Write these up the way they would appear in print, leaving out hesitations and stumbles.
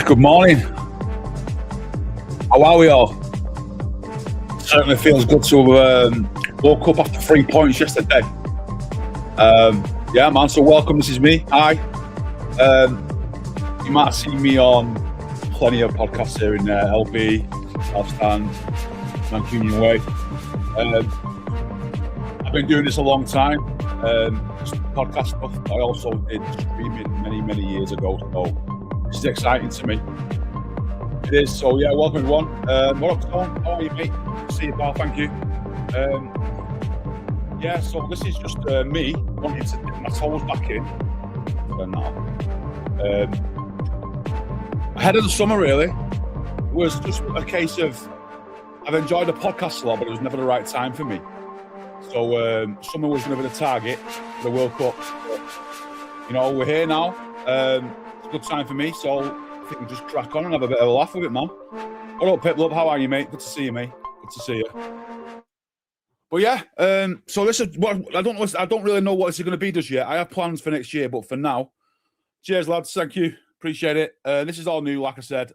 Good morning. How are we all? Certainly feels good to have woke up after 3 points yesterday. Yeah, man. So welcome. This is me. Hi. You might have seen me on plenty of podcasts here in LB, South Stand, Mancunian Way. I've been doing this a long time. Podcast stuff. I also did streaming many years ago. So this is exciting to me. It is. So yeah, welcome everyone. What up, Tom? How are you, mate? Good to see you, pal. Thank you. Yeah, so this is just me wanting to dip my toes back in for now. Ahead of the summer, really, it was just a case of I've enjoyed the podcast a lot, but it was never the right time for me. So summer was going to be the target for the World Cup. But, you know, we're here now. It's a good time for me, so I think we'll just crack on and have a bit of a laugh with it, man. What up, Pip? How are you, mate? Good to see you, mate. Good to see you. But yeah, so this is what I don't really know what it's going to be just yet. I have plans for next year, but for now, cheers, lads. Thank you. Appreciate it. This is all new, like I said.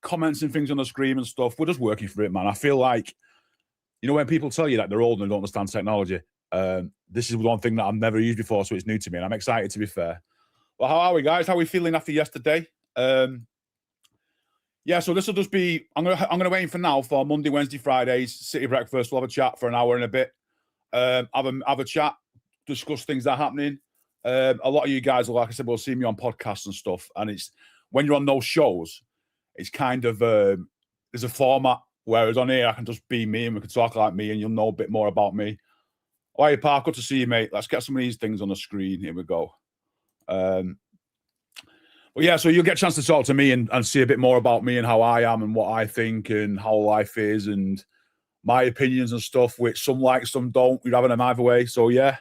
Comments and things on the screen and stuff. We're just working for it, man. I feel like, you know, when people tell you that they're old and don't understand technology, this is one thing that I've never used before, so it's new to me, and I'm excited, to be fair. Well, how are we, guys? How are we feeling after yesterday? Yeah, so this will just be. I'm gonna aim for now for Monday, Wednesday, Fridays, City Breakfast. We'll have a chat for an hour and a bit. Have a chat, discuss things that are happening. A lot of you guys, like I said, will see me on podcasts and stuff. And it's when you're on those shows, it's kind of there's a format. Whereas on here, I can just be me and we can talk like me, and you'll know a bit more about me. All right, Park, good to see you, mate. Let's get some of these things on the screen. Here we go. Well, yeah, so you'll get a chance to talk to me and see a bit more about me and how I am and what I think and how life is and my opinions and stuff, which some like, some don't. We're having them either way. So, yeah.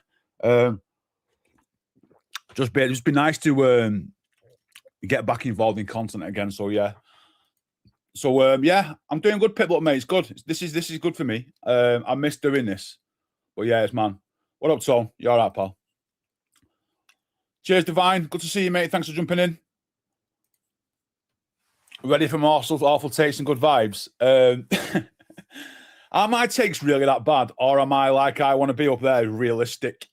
Just be nice to get back involved in content again. So, yeah. So, yeah, I'm doing good, Pitbull, mate. It's good. This is good for me. I miss doing this. But, yeah, it's man. What up, Tom? You all right, pal? Cheers, Divine. Good to see you, mate. Thanks for jumping in. Ready for more awful takes and good vibes? Are my takes really that bad? Or am I like I want to be up there, realistic?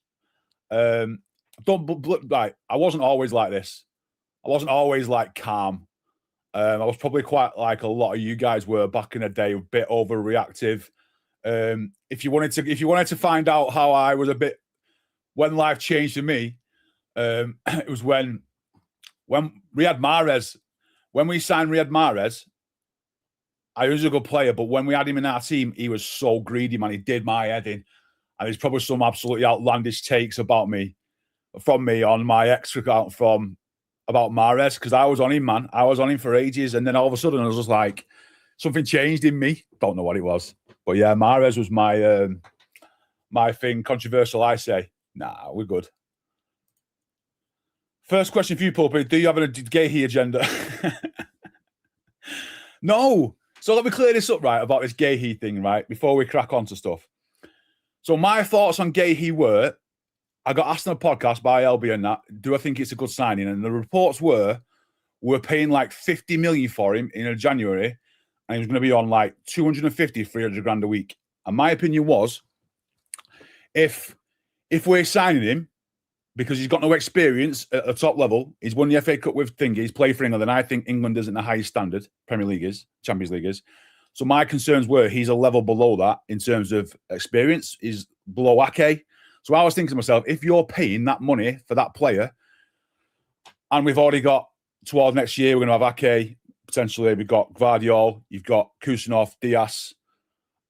Right, I wasn't always like this. I wasn't always like calm. I was probably quite like a lot of you guys were back in the day, a bit overreactive. If you wanted to find out how I was a bit when life changed for me, it was when Riyad Mahrez, when we signed Riyad Mahrez, he was a good player, but when we had him in our team, he was so greedy, man. He did my head in, and there's probably some absolutely outlandish takes from me on my X account about Mahrez, because I was on him, man. I was on him for ages, and then all of a sudden, I was just like, something changed in me. Don't know what it was, but yeah, Mahrez was my thing. Controversial, I say. Nah, we're good. First question for you, Pulpit. Do you have a gay agenda? No. So let me clear this up, right, about this gay thing, right, before we crack on to stuff. So my thoughts on gay were, I got asked on a podcast by LB and that, do I think it's a good signing? And the reports were, we're paying like 50 million for him in January, and he was going to be on like 250, 300 grand a week. And my opinion was, if we're signing him, because he's got no experience at the top level, he's won the FA Cup with Thingy, he's played for England, and I think England isn't the highest standard, Premier League is, Champions League is. So my concerns were he's a level below that in terms of experience, he's below Ake. So I was thinking to myself, if you're paying that money for that player, and we've already got towards next year, we're going to have Ake, potentially, we've got Gvardiol, you've got Kusanov, Diaz,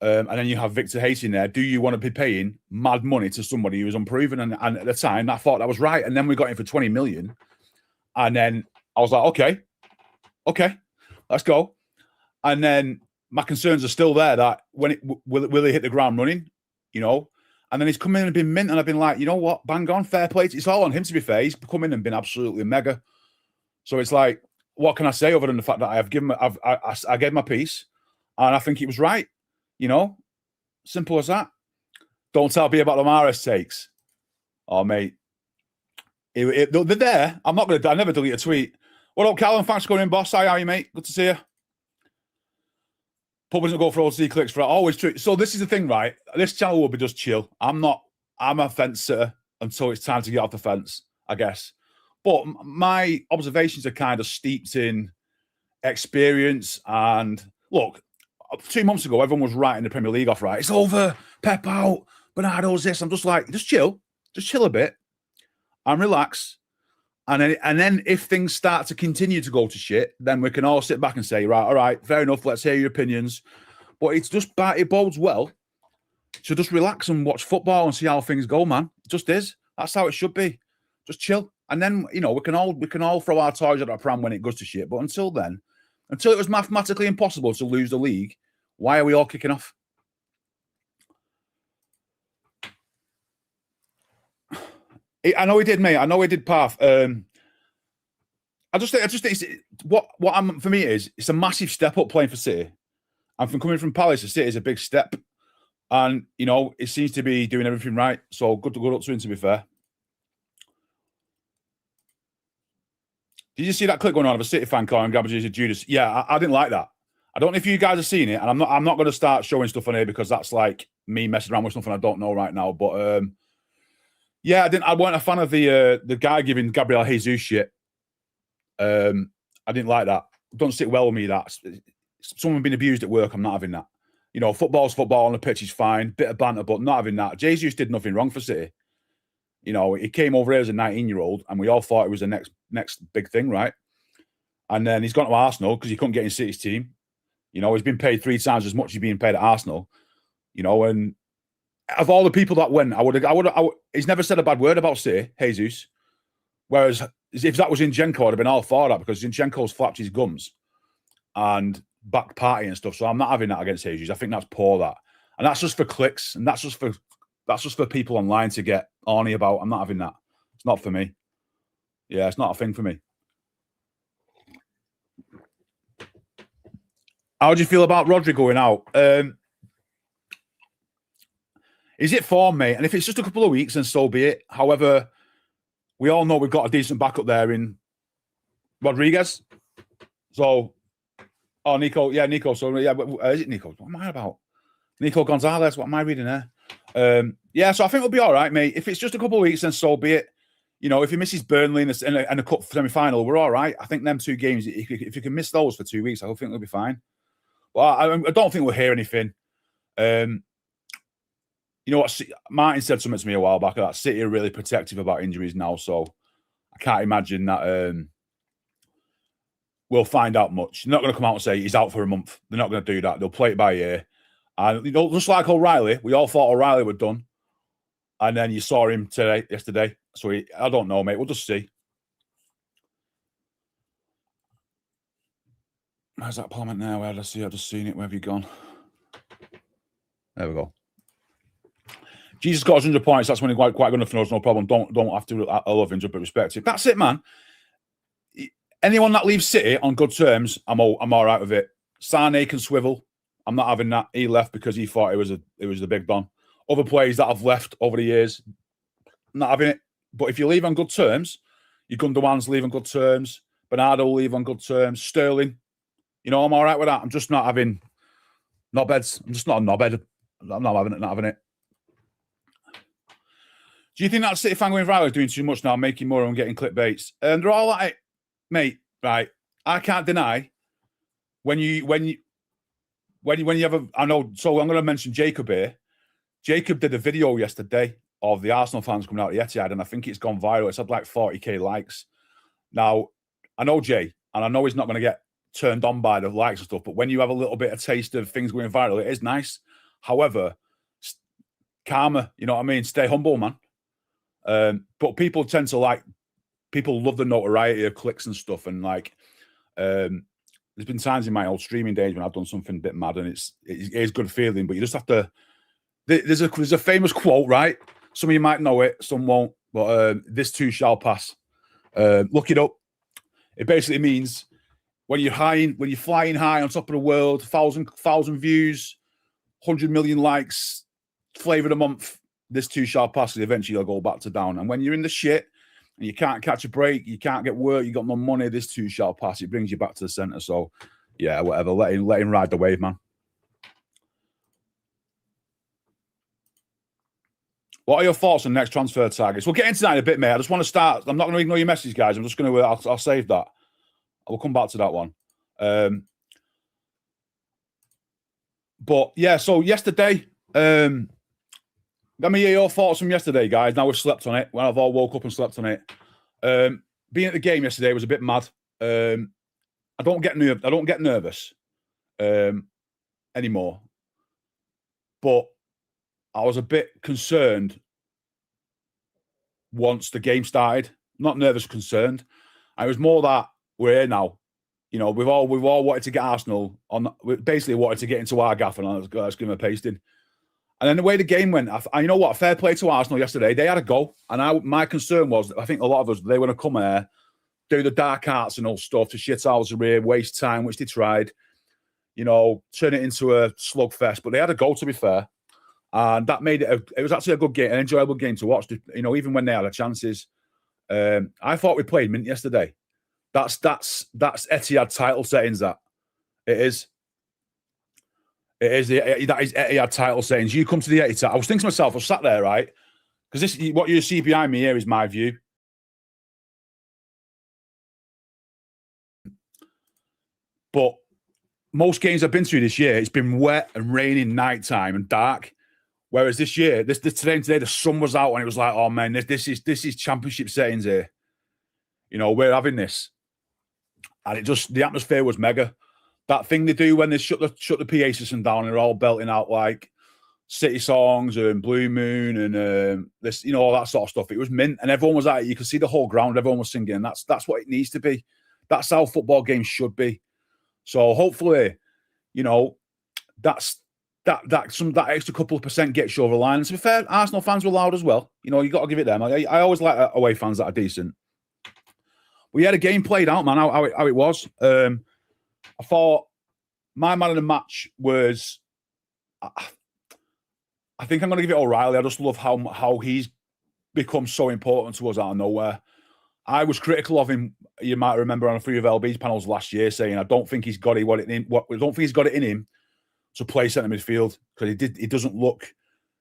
and then you have Victor Hayes in there. Do you want to be paying mad money to somebody who was unproven? And at the time, I thought that was right. And then we got him for 20 million. And then I was like, okay, let's go. And then my concerns are still there that will he hit the ground running, you know? And then he's come in and been mint, and I've been like, you know what, bang on, fair play. It's all on him, to be fair. He's come in and been absolutely mega. So it's like, what can I say other than the fact that I gave my piece, and I think it was right. You know, simple as that. Don't tell me about the Mahrez takes. Oh, mate. They're there. I never delete a tweet. What up, Callum? Thanks for coming in, boss. How are you, mate? Good to see you. Pub doesn't go for all C clicks for always true. So this is the thing, right? This channel will be just chill. I'm a fence sitter until it's time to get off the fence, I guess. But my observations are kind of steeped in experience. And look, 2 months ago, everyone was writing the Premier League off, right? It's over. Pep out. Bernardo's this. I'm just like, just chill a bit and relax. And then if things start to continue to go to shit, then we can all sit back and say, right, all right, fair enough, let's hear your opinions. But it bodes well to just relax and watch football and see how things go, man. It just is. That's how it should be. Just chill. And then, we can all throw our toys at our pram when it goes to shit. But until then, until it was mathematically impossible to lose the league, why are we all kicking off? I know he did, mate. I know he did, Path. I just think it's for me it's a massive step up playing for City, and from coming from Palace to City is a big step, and it seems to be doing everything right. So good up to him. To be fair, did you see that clip going on of a City fan calling Gabriel Judas? Yeah, I didn't like that. I don't know if you guys have seen it, and I'm not going to start showing stuff on here because that's like me messing around with something I don't know right now. But yeah, I weren't a fan of the guy giving Gabriel Jesus shit. I didn't like that. Don't sit well with me. That someone being abused at work, I'm not having that. Football's football on the pitch is fine, bit of banter, but not having that. Jesus did nothing wrong for City. He came over here as a 19-year-old, and we all thought it was the next big thing, right? And then he's gone to Arsenal because he couldn't get in City's team. He's been paid 3 times as much as he's being paid at Arsenal. And of all the people that went, he's never said a bad word about City, Jesus. Whereas if that was Zinchenko, I'd have been all for that because Zinchenko's flapped his gums and back party and stuff. So I'm not having that against Jesus. I think that's poor, that. And that's just for clicks, and that's just for people online to get horny about. I'm not having that. It's not for me. Yeah, it's not a thing for me. How do you feel about Rodri going out? Is it form, mate? And if it's just a couple of weeks, then so be it. However, we all know we've got a decent backup there in Rodriguez. So, Nico. Yeah, Nico. So, yeah, is it Nico? What am I about? Nico Gonzalez. What am I reading there? Yeah, so I think we'll be all right, mate. If it's just a couple of weeks, then so be it. If he misses Burnley and a cup semi-final, we're all right. I think them 2 games, if you can miss those for 2 weeks, I think we'll be fine. But I don't think we'll hear anything. You know what? Martin said something to me a while back that City are really protective about injuries now, so I can't imagine that we'll find out much. They're not going to come out and say he's out for a month. They're not going to do that. They'll play it by ear. And just like O'Reilly, we all thought O'Reilly were done, and then you saw him yesterday. So I don't know, mate. We'll just see. Where's that Parliament now? Where did I see? I've just seen it. Where have you gone? There we go. Jesus got us 100 points. That's when he's quite good enough for us. No problem. Don't have to. I love him, but respect him. That's it, man. Anyone that leaves City on good terms, I'm all right with it. Sane can swivel. I'm not having that. He left because he thought it was the big don. Other players that have left over the years, not having it. But if you leave on good terms, your Gundogan's leave on good terms. Bernardo will leave on good terms. Sterling, I'm all right with that. I'm just not having knobheads. I'm just not a knobhead. I'm not having it. Do you think that City fan going viral is doing too much now, making more and getting clickbaits? And they're all like, mate, right? I can't deny when you have a. I know. So I'm going to mention Jacob here. Jacob did a video yesterday of the Arsenal fans coming out of the Etihad, and I think it's gone viral. It's had like 40k likes. Now I know Jay, and I know he's not going to get turned on by the likes and stuff. But when you have a little bit of taste of things going viral, it is nice. However, karma, you know what I mean? Stay humble, man. But people tend to people love the notoriety of clicks and stuff. And there's been times in my old streaming days when I've done something a bit mad, and it is good feeling, but you just have to, there's a famous quote, right? Some of you might know it, some won't, but this too shall pass. Look it up. It basically means when you're flying high on top of the world, 1,000 views, 100 million likes, flavour of the month, this too shall pass, and eventually you'll go back to down. And when you're in the shit and you can't catch a break, you can't get work, you got no money, this too shall pass. It brings you back to the centre. So, yeah, whatever. Let him ride the wave, man. What are your thoughts on next transfer targets? We'll get into that in a bit, mate. I just want to start. I'm not going to ignore your message, guys. I'm just going to. I'll save that. We'll come back to that one. But yeah, so yesterday, let me hear your thoughts from yesterday, guys. Now we've slept on it. When I've all woke up and slept on it. Being at the game yesterday was a bit mad. I don't get nervous anymore, but I was a bit concerned once the game started. Not nervous, concerned. I was more that we're here now. You know, we've all wanted to get Arsenal on. We basically wanted to get into our gaff and let's give them a pasting. And then the way the game went, you know what? Fair play to Arsenal yesterday. They had a goal, and my concern was that I think a lot of us they want to come here, do the dark arts and all stuff to shit ours career, waste time, which they tried. You know, turn it into a slugfest. But they had a goal, to be fair, and that made it. It was actually a good game, an enjoyable game to watch. You know, even when they had the chances. I thought we played mint yesterday. That's Etihad title settings. That it is. It is that is Etihad title settings. You come to the Etihad. I was thinking to myself, I was sat there, right? Because this, what you see behind me here is my view. But most games I've been to this year, it's been wet and raining, nighttime and dark. Whereas this year, today, the sun was out and it was like, oh man, this is championship settings here. You know, we're having this. And the atmosphere was mega. That thing they do when they shut the PA system down and they're all belting out like city songs and Blue Moon and this, you know, all that sort of stuff. It was mint, and everyone was at it. You could see the whole ground. Everyone was singing. And that's what it needs to be. That's how football games should be. So hopefully, you know, that extra couple of percent gets you over the line. And to be fair, Arsenal fans were loud as well. You know, you got to give it them. I always like away fans that are decent. We had a game played out, man. How it was. I thought my man of the match was. I think I'm going to give it O'Reilly. I just love how he's become so important to us out of nowhere. I was critical of him. You might remember on a few of LB's panels last year saying I don't think he's got it. I don't think he's got it in him to play centre midfield because he doesn't look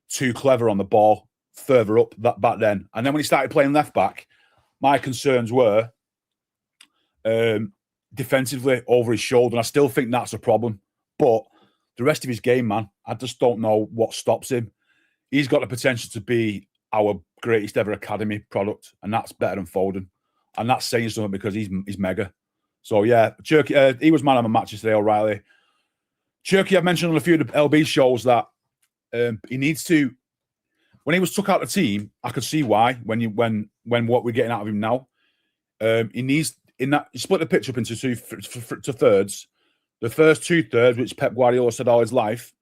too clever on the ball further up back then. And then when he started playing left back, my concerns were defensively over his shoulder. And I still think that's a problem. But the rest of his game, man, I just don't know what stops him. He's got the potential to be our greatest ever academy product, and that's better than Foden. And that's saying something because he's mega. So, yeah, Cherky, he was man of the match today, O'Reilly. Cherky, I've mentioned on a few of the LB shows that he needs to. When he was took out of the team, I could see why. When what we're getting out of him now, he needs he split the pitch up into two thirds. The first 2/3, which Pep Guardiola said all his life,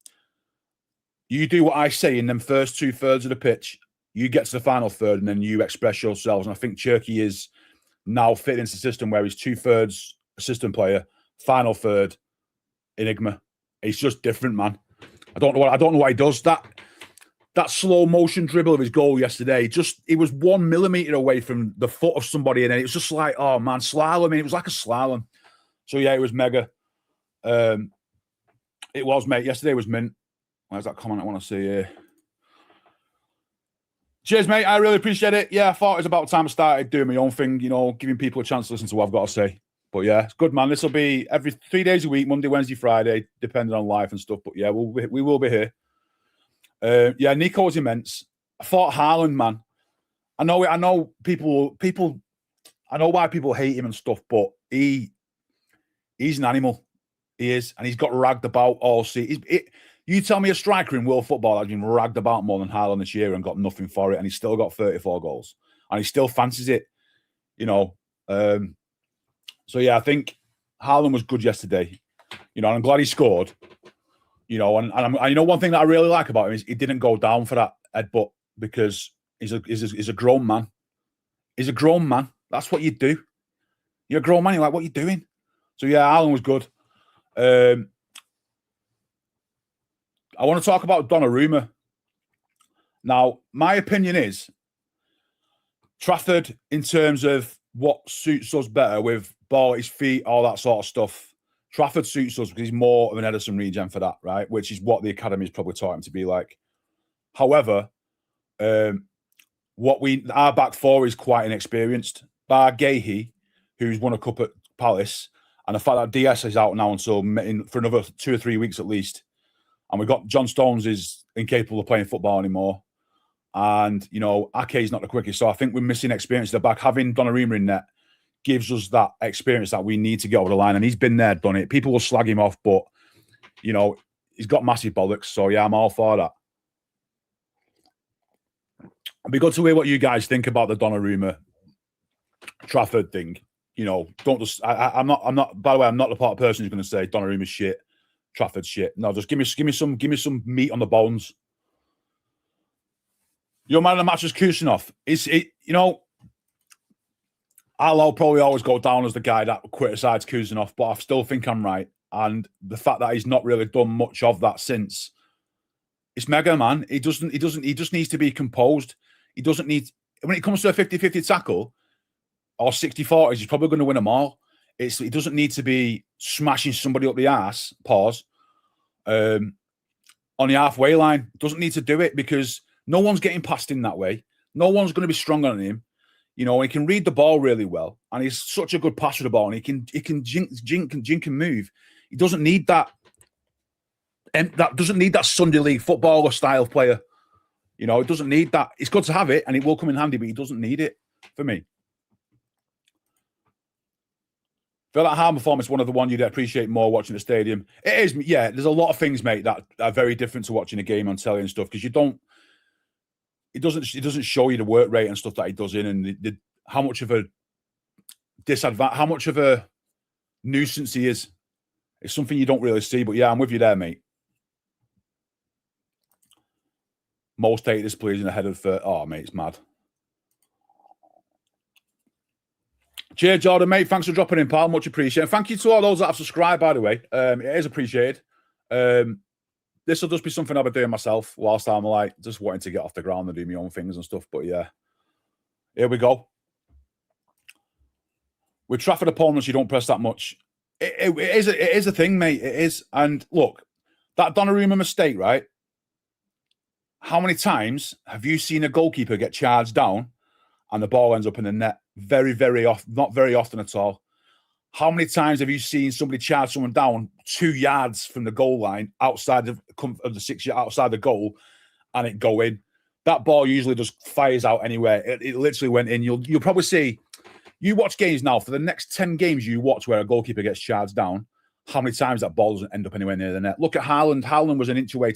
you do what I say in them first 2/3 of the pitch. You get to the final third, and then you express yourselves. And I think Cherky is now fitting into the system where he's 2/3 assistant player, final third enigma. He's just different, man. I don't know what he does. That slow motion dribble of his goal yesterday, he was 1 millimeter away from the foot of somebody, and it was just like, oh man, slalom. It was like a slalom. So yeah, it was mega. It was, mate. Yesterday was mint. Where's that comment I want to see here? Cheers, mate. I really appreciate it. Yeah, I thought it was about time I started doing my own thing, you know, giving people a chance to listen to what I've got to say. But yeah, it's good, man. This will be every 3 days a week, Monday, Wednesday, Friday, depending on life and stuff. But yeah, we will be here. Yeah, Nico was immense. I thought Haaland, man. I know people. I know why people hate him and stuff, but he's an animal. He is, and he's got ragged about all season. You tell me a striker in world football that's been ragged about more than Haaland this year and got nothing for it, and he's still got 34 goals, and he still fancies it, you know. So yeah, I think Haaland was good yesterday, you know, and I'm glad he scored, you know. And you know, one thing that I really like about him is he didn't go down for that headbutt because he's a grown man. He's a grown man. That's what you do. You're a grown man. You're like, what are you doing? So yeah, Haaland was good. I want to talk about Donnarumma. Now, my opinion is Trafford, in terms of what suits us better with ball at his feet, all that sort of stuff. Trafford suits us because he's more of an Ederson regen for that, right? Which is what the academy has probably taught him to be like. However, our back four is quite inexperienced. Bar Gahey, who's won a cup at Palace, and the fact that DS is out now until for another 2 or 3 weeks at least, and we've got John Stones is incapable of playing football anymore, and Ake's not the quickest, so I think we're missing experience at the back. Having Donnarumma in net gives us that experience that we need to get over the line, and he's been there, done it. People will slag him off, but he's got massive bollocks. So yeah, I'm all for that. It'd be good to hear what you guys think about the Donnarumma Trafford thing. Don't just. I'm not. By the way, I'm not the part of person who's going to say Donnarumma's shit, Trafford's shit. No, just give me some meat on the bones. Your man of the match is Kusanov. I'll probably always go down as the guy that criticises Kusanov, but I still think I'm right. And the fact that he's not really done much of that since, it's mega, man. He just needs to be composed. He doesn't need, when it comes to a 50-50 tackle or 60-40s, he's probably going to win them all. He doesn't need to be smashing somebody up the arse, pause, on the halfway line. Doesn't need to do it because no one's getting past him that way. No one's going to be stronger than him. He can read the ball really well, and he's such a good passer of the ball, and he can jink and move. He doesn't need that. And that doesn't need that Sunday League footballer style player. It doesn't need that. It's good to have it, and it will come in handy, but he doesn't need it for me. I feel like Harm performance one of the one you'd appreciate more watching the stadium. It is, yeah. There's a lot of things, mate, that are very different to watching a game on telly and stuff because you don't. It doesn't show you the work rate and stuff that he does in, and how much of a how much of a nuisance he is. It's something you don't really see, but yeah, I'm with you there, mate. Most hated displays in the head of mate, it's mad. Cheers, Jordan, mate. Thanks for dropping in, pal. Much appreciated. Thank you to all those that have subscribed, by the way. It is appreciated. This will just be something I'll be doing myself whilst I'm just wanting to get off the ground and do my own things and stuff. But yeah, here we go. With Trafford opponents, you don't press that much. It is a thing, mate. It is. And look, that Donnarumma mistake, right? How many times have you seen a goalkeeper get charged down and the ball ends up in the net? Very, very often. Not very often at all. How many times have you seen somebody charge someone down 2 yards from the goal line outside of the 6 yard outside the goal and it go in? That ball usually just fires out anywhere. It literally went in. You'll probably see. You watch games now, for the next 10 games you watch where a goalkeeper gets charged down, how many times that ball doesn't end up anywhere near the net. Look at Haaland. Haaland was an inch away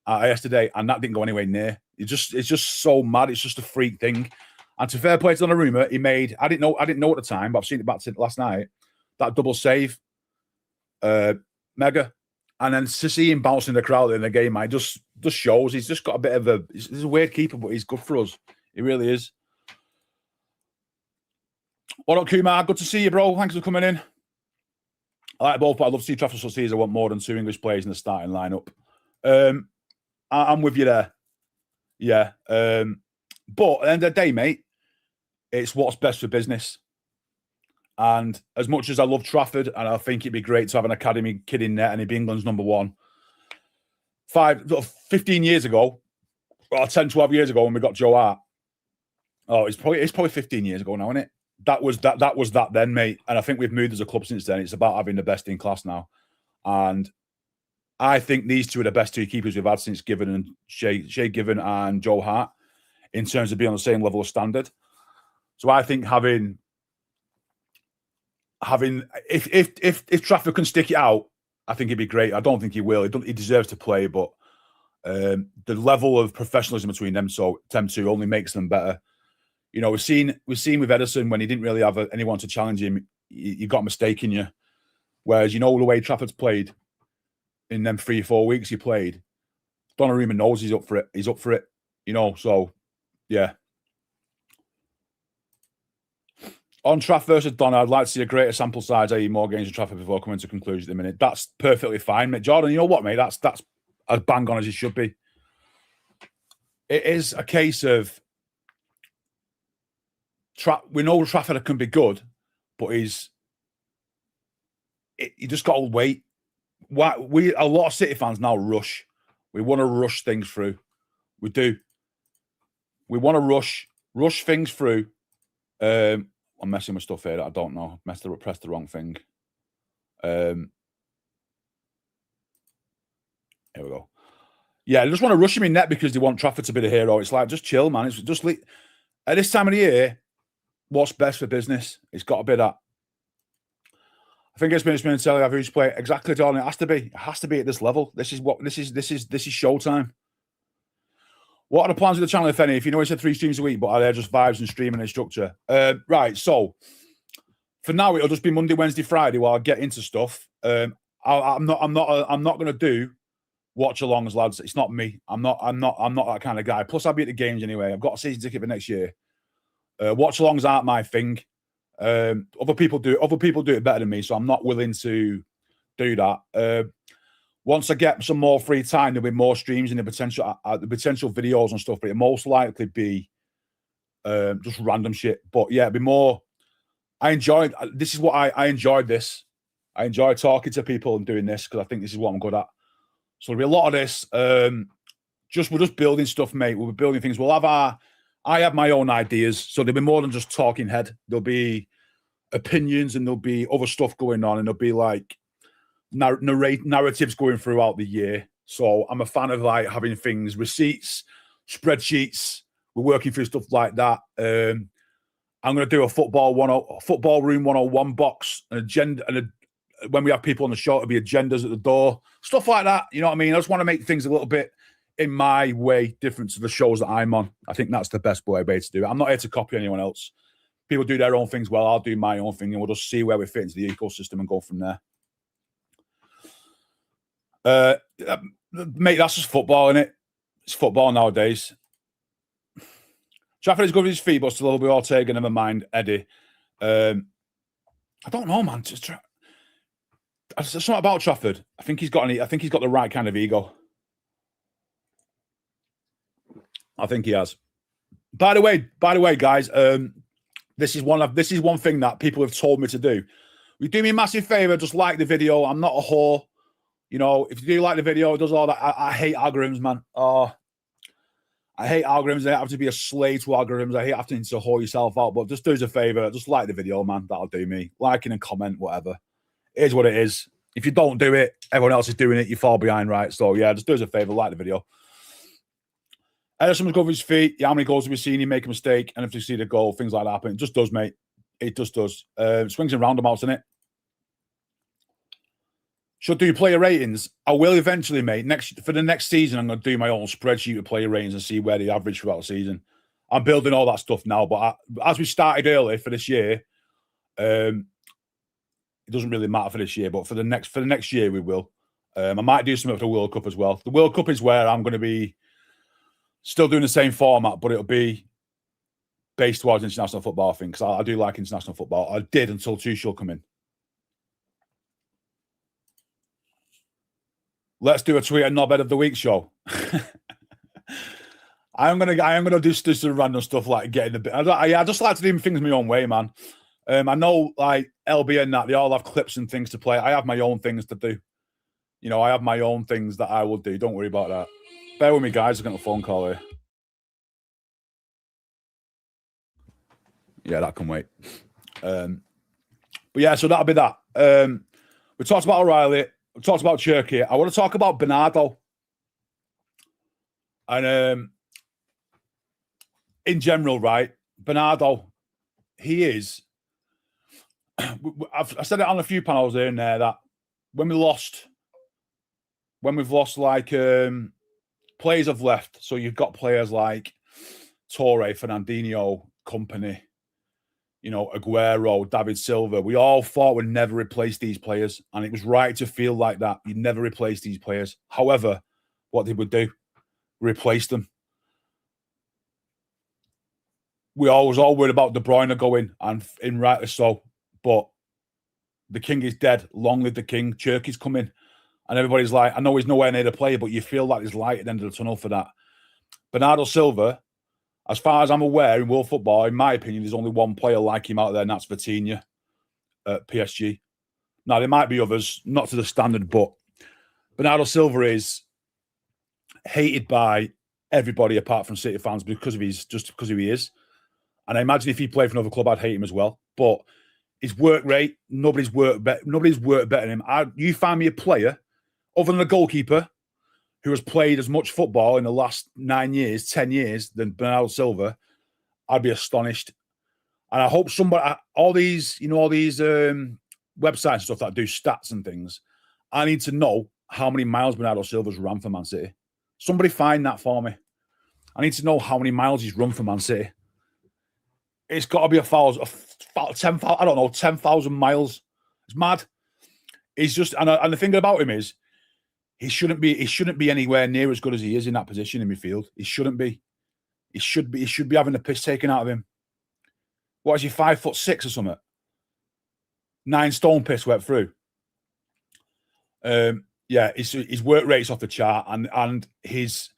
yesterday, and that didn't go anywhere near. It's just so mad. It's just a freak thing. And to fair play to Donnarumma, he made, I didn't know at the time, but I've seen it back to last night, that double save, mega. And then to see him bouncing the crowd in the game, man, just shows he's just got a bit of he's a weird keeper, but he's good for us. He really is. What up, Kumar? Good to see you, bro. Thanks for coming in. I like both, but I'd love to see Trafford succeed. I want more than 2 English players in the starting lineup. I'm with you there. Yeah. But at the end of the day, mate, it's what's best for business. And as much as I love Trafford, and I think it'd be great to have an academy kid in there and he'd be England's number one, 15 years ago, or 10, 12 years ago when we got Joe Hart. Oh, it's probably 15 years ago now, isn't it? That was that then, mate. And I think we've moved as a club since then. It's about having the best in class now. And I think these two are the best 2 keepers we've had since Given and Shay Given and Joe Hart in terms of being on the same level of standard. So I think having if Trafford can stick it out, I think it'd be great. I don't think he will. He deserves to play, but the level of professionalism between them two only makes them better. We've seen with Ederson when he didn't really have anyone to challenge him, you got a mistake in you. Whereas the way Trafford's played in them 3 or 4 weeks he played, Donnarumma knows he's up for it. He's up for it. So yeah. On Trafford versus Donna, I'd like to see a greater sample size, i.e. more games of Trafford before coming to conclusion in a minute. That's perfectly fine, mate. Jordan, you know what, mate? That's as bang on as it should be. It is a case of we know Trafford can be good, but you just got to wait. A lot of City fans now rush. We want to rush things through. We do. We want to rush things through. I'm messing with stuff here that I don't know. Pressed the wrong thing. Here we go. Yeah, they just want to rush him in net because they want Trafford to be the hero. It's like, just chill, man. It's just at this time of the year, what's best for business? It's got to be that. I think it's been telling you who's playing exactly, Jordan. It has to be. It has to be at this level. This is showtime. What are the plans of the channel, if any? If you know, it's 3 streams a week, but are they just vibes and streaming and structure? Right. So for now, it'll just be Monday, Wednesday, Friday while I get into stuff. I'm not going to do watch-alongs, lads. It's not me. I'm not that kind of guy. Plus, I'll be at the games anyway. I've got a season ticket for next year. Watch-alongs aren't my thing. Other people do it better than me, so I'm not willing to do that. Once I get some more free time, there'll be more streams and the potential videos and stuff, but it'll most likely be just random shit. But yeah, it'll be more. I enjoyed this. I enjoy talking to people and doing this because I think this is what I'm good at. So there'll be a lot of this. We're just building stuff, mate. We'll be building things. I have my own ideas, so there'll be more than just talking head. There'll be opinions and there'll be other stuff going on, and there'll be like narratives going throughout the year. So I'm a fan of like having things, receipts, spreadsheets. We're working through stuff like that. I'm going to do a football room 101 box, an agenda, and when we have people on the show, it'll be agendas at the door, stuff like that. You know what I mean? I just want to make things a little bit in my way different to the shows that I'm on. I think that's the best way to do it. I'm not here to copy anyone else. People do their own things well. I'll do my own thing, and we'll just see where we fit into the ecosystem and go from there. Mate, that's just football, innit? It's football nowadays. Trafford is good with his feet, but still a little bit Ortega. Never mind Eddie. I don't know, man. It's not about Trafford. I think he's got the right kind of ego. I think he has. By the way, guys, this is one thing that people have told me to do. You do me a massive favor, just like the video. I'm not a whore. You know, if you do like the video, it does all that. I hate algorithms, man. I hate algorithms. I have to be a slave to algorithms. I hate having to whore yourself out. But just do us a favor. Just like the video, man. That'll do me. Liking and comment, whatever. It is what it is. If you don't do it, everyone else is doing it. You fall behind, right? So, yeah, just do us a favor. Like the video. Ederson's go over his feet. Yeah, how many goals have we seen? He make a mistake. And if you see the goal, things like that happen. It just does, mate. It just does. Swings and roundabouts, innit? Should do player ratings. I will eventually, mate. For the next season, I'm going to do my own spreadsheet with player ratings and see where they average throughout the season. I'm building all that stuff now, but as we started early for this year, it doesn't really matter for this year. But for the next year, we will. I might do something for the World Cup as well. The World Cup is where I'm going to be still doing the same format, but it'll be based towards international football, I think, because I do like international football. I did until Tuchel come in. Let's do a tweet and knobhead of the week show. I am gonna do some random stuff like getting the bit. I just like to do things my own way, man. I know like LB and that they all have clips and things to play. I have my own things to do. You know, I have my own things that I will do. Don't worry about that. Bear with me, guys. I've got a phone call here. Yeah, that can wait. But yeah, so that'll be that. We talked about O'Reilly. We talked about Turkey. I want to talk about Bernardo. And in general, right, Bernardo, he is. I said it on a few panels here and there that when we've lost like players have left. So you've got players like Torre, Fernandinho, Company, you know, Aguero, David Silva. We all thought we'd never replace these players, and it was right to feel like that. You'd never replace these players. However, what did we do? Replace them. We always all worried about De Bruyne going, and rightly so. But the king is dead. Long live the king. Turkey's coming. And everybody's like, I know he's nowhere near the player, but you feel like there's light at the end of the tunnel for that. Bernardo Silva, As far as I'm aware, in world football, in my opinion, there's only one player like him out there, and that's Vitinha at PSG. Now, there might be others, not to the standard, but Bernardo Silva is hated by everybody apart from City fans because of who he is. And I imagine if he played for another club, I'd hate him as well. But his work rate, nobody's worked better than him. You find me a player, other than a goalkeeper, who has played as much football in the last 9 years, 10 years than Bernardo Silva, I'd be astonished. And I hope somebody, all these websites and stuff that do stats and things, I need to know how many miles Bernardo Silva's run for Man City. Somebody find that for me. I need to know how many miles he's run for Man City. It's got to be 10,000, I don't know, 10,000 miles. It's mad. He's just, and the thing about him is, he shouldn't be anywhere near as good as he is in that position in midfield. He shouldn't be. He should be having the piss taken out of him. What is he, 5'6" or something? 9 stone piss went through. Yeah, his work rate's off the chart, and his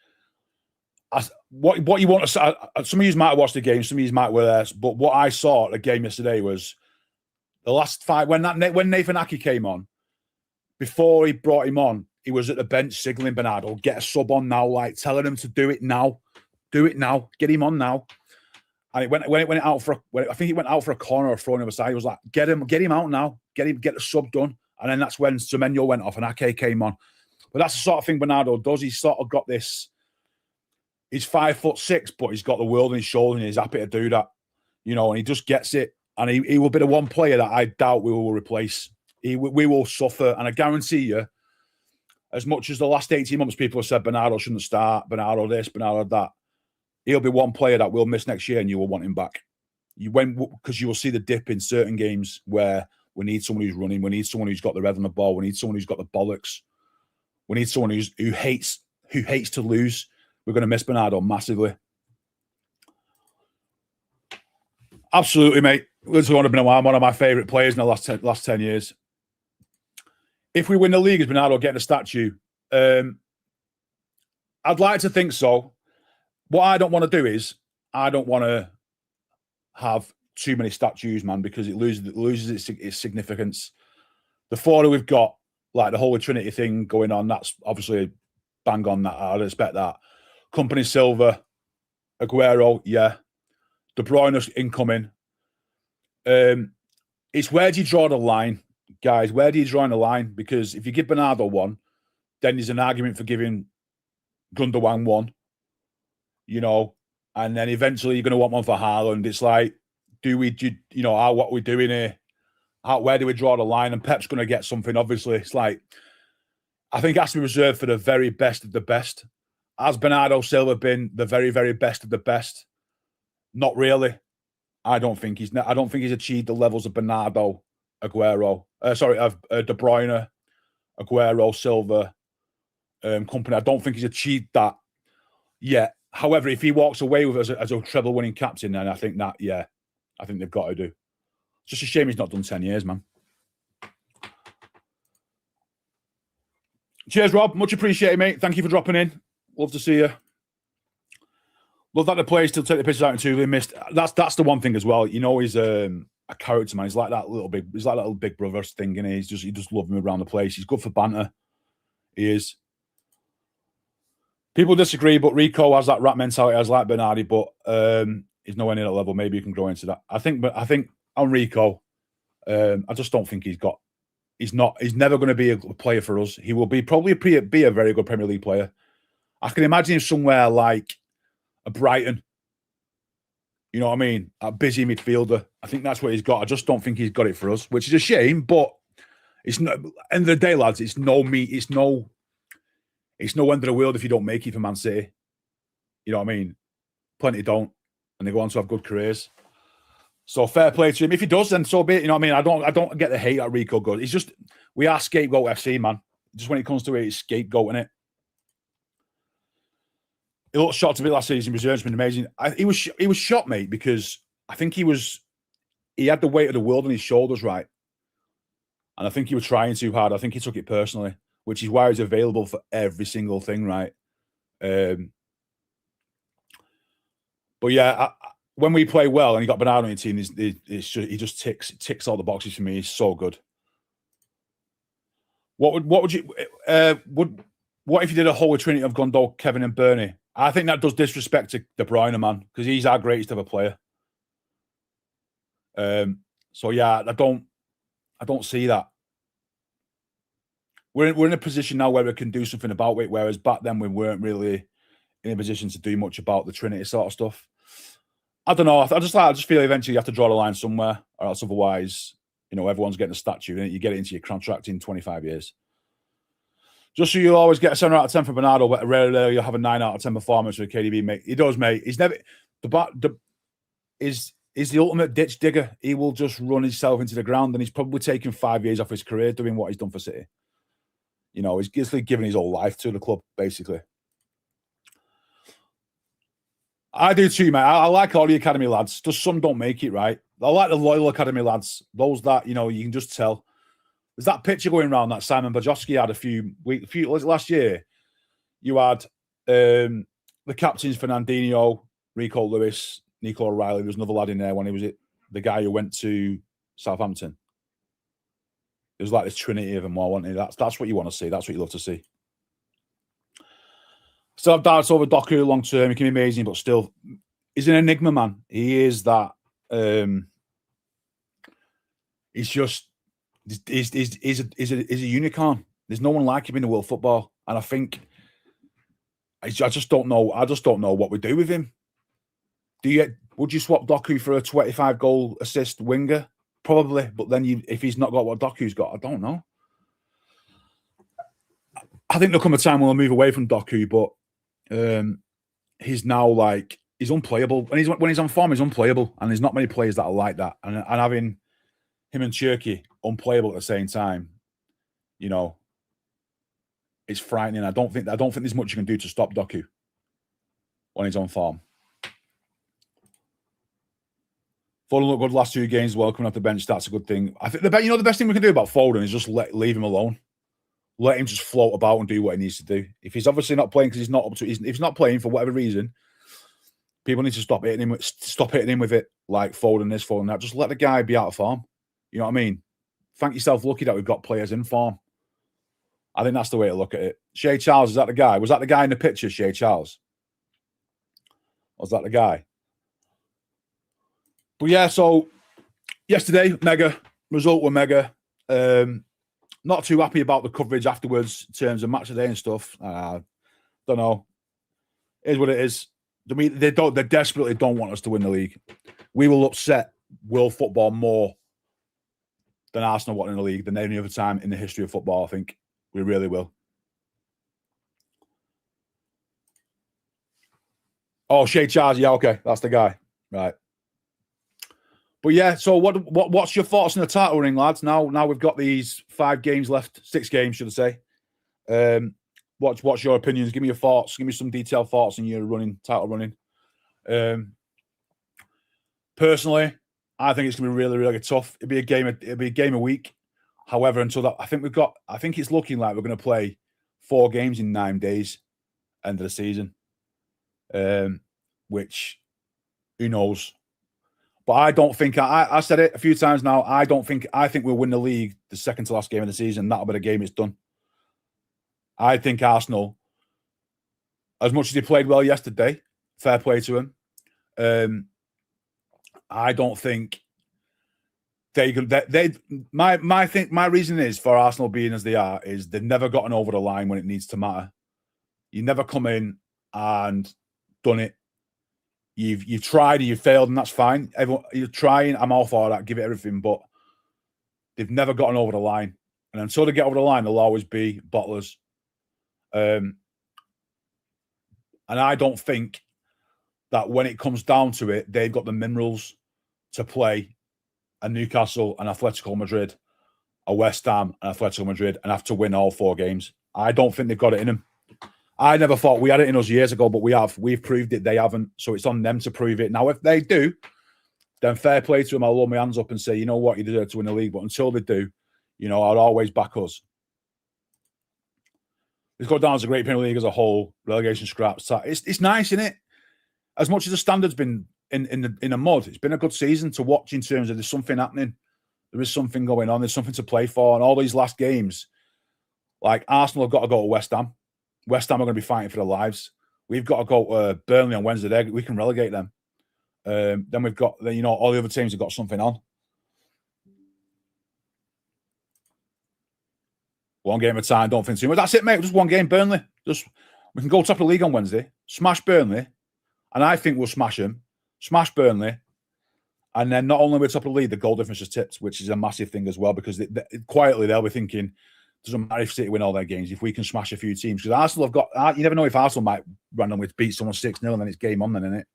what you want to say. Some of you might have watched the game, some of you might were there, but what I saw at the game yesterday was the last 5 when Nathan Ake came on. Before he brought him on, he was at the bench signaling Bernardo, get a sub on now, like telling him to do it now, get him on now. And when it went out for, I think he went out for a corner or throw on the other side. He was like, get him out now, get the sub done. And then that's when Semenyo went off and Ake came on. But that's the sort of thing Bernardo does. He's sort of got this. He's 5'6", but he's got the world on his shoulder and he's happy to do that, and he just gets it. And he will be the one player that I doubt we will replace. We will suffer, and I guarantee you, as much as the last 18 months people have said Bernardo shouldn't start, Bernardo this, Bernardo that, he'll be one player that we'll miss next year and you will want him back. Because you will see the dip in certain games where we need someone who's running, we need someone who's got the red on the ball, we need someone who's got the bollocks, we need someone who hates to lose. We're going to miss Bernardo massively. Absolutely, mate. This has been one of my favourite players in the last 10 years. If we win the league, is Bernardo getting a statue? I'd like to think so. What I don't want to do is, I don't want to have too many statues, man, because it loses its significance. The 4 that we've got, like the Holy Trinity thing going on, that's obviously bang on that. I'd expect that. Company Silva, Aguero, yeah. De Bruyne incoming. It's where do you draw the line, guys? Where do you draw the line? Because if you give Bernardo one, then there's an argument for giving Gundogan one, and then eventually you're going to want one for Haaland. It's like, what are we doing here? Where do we draw the line? And Pep's going to get something, obviously. It's like, I think it has to be reserved for the very best of the best. Has Bernardo Silva been the very, very best of the best? Not really. I don't think he's achieved the levels of Bernardo, Aguero. Of De Bruyne, Aguero, Silva, company. I don't think he's achieved that yet. However, if he walks away with as a treble-winning captain, then I think they've got to do. It's just a shame he's not done 10 years, man. Cheers, Rob. Much appreciated, mate. Thank you for dropping in. Love to see you. Love that the players still take the pisses out in 2. They missed. That's the one thing as well. He's a character, man. He's like that little big brother thing, and he just love him around the place. He's good for banter. He is. People disagree, but Rico has that rat mentality as like Bernardi, but he's nowhere near that level. Maybe you can grow into that. I think on Rico, I just don't think he's never going to be a player for us. He will probably be a very good Premier League player. I can imagine him somewhere like a Brighton. You know what I mean? A busy midfielder. I think that's what he's got. I just don't think he's got it for us, which is a shame, but it's not, end of the day, lads, it's no end of the world if you don't make it for Man City. You know what I mean? Plenty don't, and they go on to have good careers. So fair play to him. If he does, then so be it. You know what I mean? I don't get the hate that Rico good. It's just, we are scapegoat FC, man. Just when it comes to it, it's scapegoating it. He looked shocked a bit last season. Reserve's been amazing. He was shocked, mate, because I think he had the weight of the world on his shoulders, right? And I think he was trying too hard. I think he took it personally, which is why he's available for every single thing, right? But yeah, when we play well and you got Bernardo on your team, he just ticks all the boxes for me. He's so good. What would you what if you did a holy trinity of Gondol, Kevin, and Bernie? I think that does disrespect to De Bruyne, man, because he's our greatest ever player. So yeah, I don't see that. We're in a position now where we can do something about it, whereas back then we weren't really in a position to do much about the Trinity sort of stuff. I don't know. I just feel eventually you have to draw the line somewhere, or else otherwise, everyone's getting a statue, and you get it into your contract in 25 years. Just so you always get a 7 out of 10 for Bernardo, but rarely you'll have a 9 out of 10 performance with KDB, mate. He does, mate. He's never is the ultimate ditch digger. He will just run himself into the ground, and he's probably taken 5 years off his career doing what he's done for City. He's basically given his whole life to the club, basically. I do too, mate. I like all the academy lads. Just some don't make it, right? I like the loyal academy lads. Those that, you can just tell. There's that picture going around that Simon Bajowski had a few last year. You had the captains Fernandinho, Rico Lewis, Nico O'Reilly. There was another lad in there when he was the guy who went to Southampton. It was like this trinity of them all, wasn't it? That's what you want to see. That's what you love to see. Still have doubts over Doku long term. He can be amazing, but still, he's an enigma, man. He is that. He's just he's a unicorn. There's no one like him in the world football, and I think I just don't know. I just don't know what we do with him. Would you swap Doku for a 25 goal assist winger? Probably, but then if he's not got what Doku's got, I don't know. I think there'll come a time when we'll move away from Doku, but he's now he's unplayable. And when he's on form, he's unplayable. And there's not many players that are like that. And having him and Cherki unplayable at the same time, it's frightening. I don't think there's much you can do to stop Doku when he's on form. Foden looked good last 2 games. Well, coming off the bench, that's a good thing. I think the best thing we can do about Foden is just leave him alone. Let him just float about and do what he needs to do. If he's obviously not playing because he's not up to, if he's not playing for whatever reason, people need to stop hitting him with it like Foden this, Foden that. Just let the guy be out of form. You know what I mean? Thank yourself lucky that we've got players in form. I think that's the way to look at it. Shea Charles, is that the guy? Was that the guy in the picture, Shea Charles? Was that the guy? But yeah, so yesterday, mega. Result were mega. Not too happy about the coverage afterwards in terms of match of the day and stuff. Don't know. It is what it is. They desperately don't want us to win the league. We will upset world football more than Arsenal wanting the league than any other time in the history of football, I think. We really will. Oh, Shea Charles, yeah, okay. That's the guy. Right. But yeah, so what's your thoughts on the title ring, lads? Now we've got these 5 games left, 6 games, should I say? What's your opinions? Give me your thoughts. Give me some detailed thoughts on your title running. Personally, I think it's going to be really, really tough. It'll be a game a week. However, until that, I think it's looking like we're going to play 4 games in 9 days, end of the season. Which, who knows? But I don't think I said it a few times now. I think we'll win the league the second to last game of the season. That'll be the game it's done. I think Arsenal, as much as they played well yesterday, fair play to them. I don't think my reason is for Arsenal being as they are is they've never gotten over the line when it needs to matter. You never come in and done it. You've tried and you've failed, and that's fine. You're trying. I'm all for that. Give it everything, but they've never gotten over the line. And until they get over the line, they'll always be bottlers. And I don't think that when it comes down to it, they've got the minerals to play a Newcastle, an Atletico Madrid, a West Ham, and Atletico Madrid, and have to win all 4 games. I don't think they've got it in them. I never thought we had it in us years ago, but we have. We've proved it. They haven't. So it's on them to prove it. Now, if they do, then fair play to them. I'll hold my hands up and say, you know what, you deserve to win the league. But until they do, I'll always back us. It's got down as a great Premier League as a whole. Relegation scraps. It's nice, isn't it? as much as the standard's been in a mud, it's been a good season to watch in terms of there's something happening. There is something going on. There's something to play for. And all these last games, like Arsenal have got to go to West Ham. West Ham are going to be fighting for their lives. We've got to go to Burnley on Wednesday. We can relegate them. Then we've got, all the other teams have got something on. One game at a time. Don't think too much. That's it, mate. Just one game, Burnley. We can go top of the league on Wednesday. Smash Burnley. And I think we'll smash them. Smash Burnley. And then not only we're top of the league, the goal difference is tipped, which is a massive thing as well, because quietly they'll be thinking, doesn't matter if City win all their games, if we can smash a few teams. Because Arsenal have got, you never know if Arsenal might randomly beat someone 6-0 and then it's game on then, isn't it?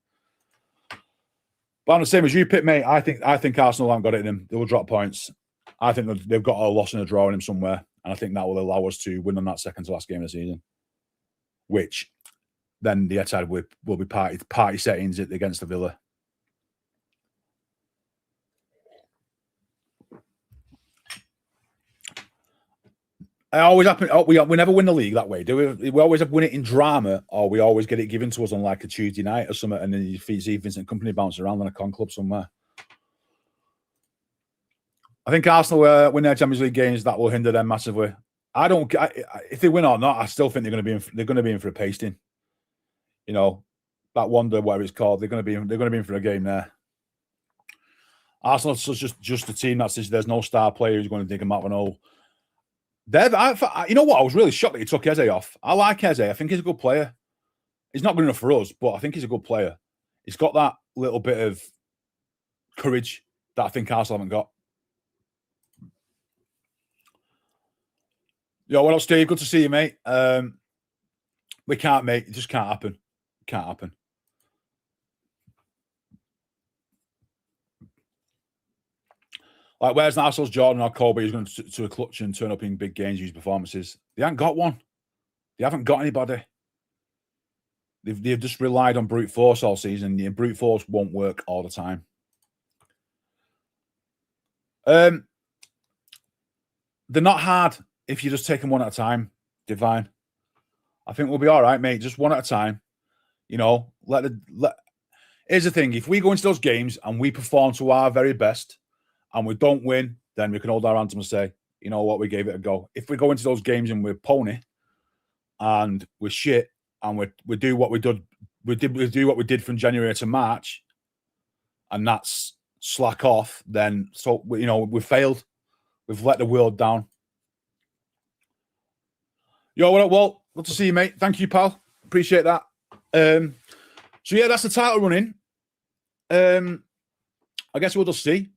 But I'm the same as you, Pip, mate. I think Arsenal haven't got it in them. They will drop points. I think they've got a loss and a draw in them somewhere. And I think that will allow us to win on that second to last game of the season. Which then the Etihad will be party settings against the Villa. It always happen. We never win the league that way, do we? We always win it in drama, or we always get it given to us on like a Tuesday night or something, and then you see Vincent Kompany bounce around on a con club somewhere. I think Arsenal win their Champions League games. That will hinder them massively. If they win or not, I still think they're going to be in for a pasting. That wonder whatever it's called. They're going to be in for a game there. Arsenal's just a team that says there's no star player who's going to dig them out of an hole. You know what? I was really shocked that he took Eze off. I like Eze. I think he's a good player. He's not good enough for us, but I think he's a good player. He's got that little bit of courage that I think Arsenal haven't got. Yo, what up, Steve? Good to see you, mate. We can't, mate. It just can't happen. It can't happen. Like, where's Arsenal's Jordan or Kobe who's going to a clutch and turn up in big games, use performances? They haven't got one. They haven't got anybody. They've just relied on brute force all season. And brute force won't work all the time. They're not hard if you just take them one at a time, Divine. I think we'll be all right, mate. Just one at a time. Here's the thing. If we go into those games and we perform to our very best, and we don't win, then we can hold our hands and say, you know what, we gave it a go. If we go into those games and we're pony and we're shit and we do what we do what we did from January to March, and that's slack off, then we failed. We've let the world down. Yo, what up, Walt? Good to see you, mate. Thank you, pal. Appreciate that. So yeah, that's the title running. I guess we'll just see.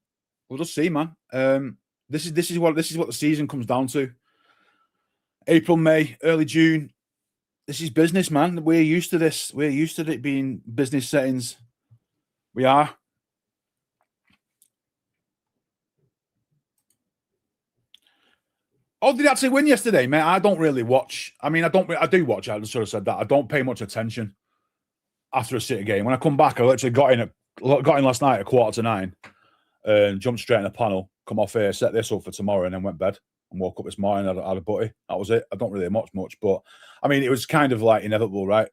We'll just see, man. This is what the season comes down to. April, May, early June. This is business, man. We're used to this. We're used to it being business settings. We are. Oh, did he actually win yesterday, mate? I don't really watch. I mean, I do watch. I sort of said that. I don't pay much attention after a City game. When I come back, I literally got in last night at 8:45. And jumped straight in the panel, come off here, set this up for tomorrow, and then went to bed and woke up this morning, had a butty. That was it. I don't really watch much, but I mean, it was kind of like inevitable, right?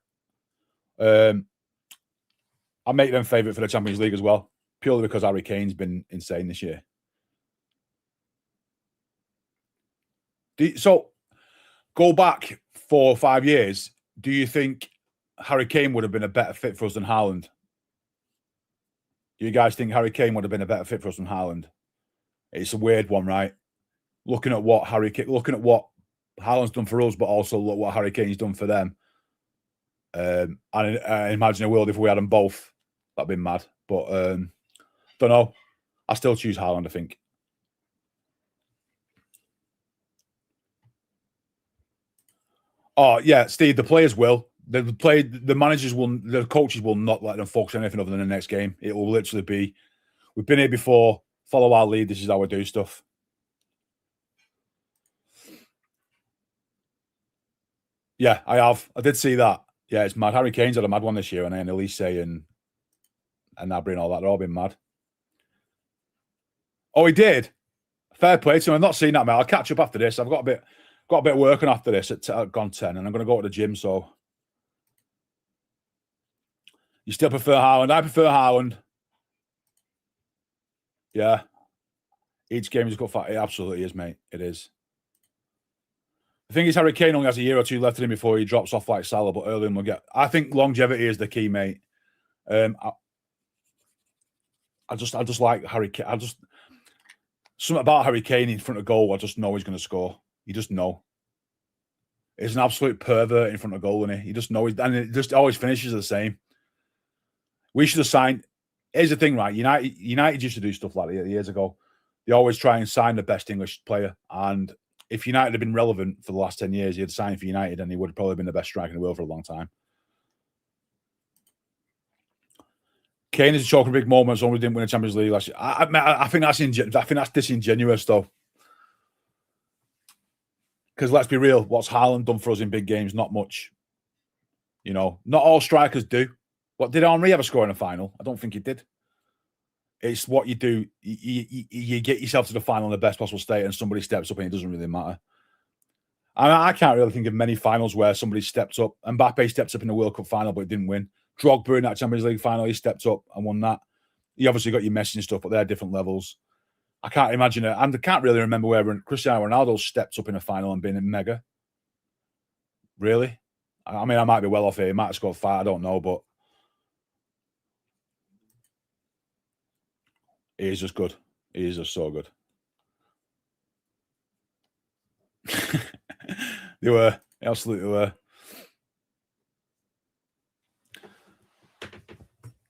I make them favourite for the Champions League as well, purely because Harry Kane's been insane this year. So, go back 4 or 5 years. Do you think Harry Kane would have been a better fit for us than Haaland? Do you guys think Harry Kane would have been a better fit for us than Haaland? It's a weird one, right? Looking at what Haaland's done for us, but also look what Harry Kane's done for them. And I imagine a world if we had them both, that'd be mad. But don't know. I still choose Haaland, I think. Oh yeah, Steve. The players will. The managers will. The coaches will not let them focus on anything other than the next game. It will literally be. We've been here before. Follow our lead. This is how we do stuff. Yeah, I have. I did see that. Yeah, it's mad. Harry Kane's had a mad one this year, and then Elise and Nabry and all that. They're all been mad. Oh, he did. Fair play to him. I've not seen that, mate. I'll catch up after this. I've got a bit of work on after this at gone 10, and I'm going to go to the gym. So, You still prefer Haaland? I prefer Haaland. Yeah. Each game is a good fight. It absolutely is, mate. It is. The thing is, Harry Kane only has a year or two left in him before he drops off like Salah, but early on we'll get. I think longevity is the key, mate. I just like Harry Kane. Something about Harry Kane in front of goal. I just know he's going to score. You just know. He's an absolute pervert in front of goal, isn't he? You just know, and it just always finishes the same. We should have signed. Here's the thing, right? United used to do stuff like that years ago. They always try and sign the best English player. And if United had been relevant for the last 10 years, he'd signed for United and he would have probably been the best striker in the world for a long time. Kane is choking big moments. Only didn't win a Champions League last year. I think that's disingenuous, though. Because let's be real, what's Haaland done for us in big games? Not much. You know, not all strikers do. What did Henry ever score in a final? I don't think he did. It's what you do. You get yourself to the final in the best possible state, and somebody steps up, and it doesn't really matter. I can't really think of many finals where somebody stepped up. Mbappe stepped up in the World Cup final, but didn't win. Drogba in that Champions League final, he stepped up and won that. You obviously got your Messi and stuff, but they're different levels. I can't imagine it. And I can't really remember where Cristiano Ronaldo stepped up in a final and been in mega. Really? I mean, I might be well off here. He might have scored 5. I don't know, but he is just good. He is just so good. They were. They absolutely were.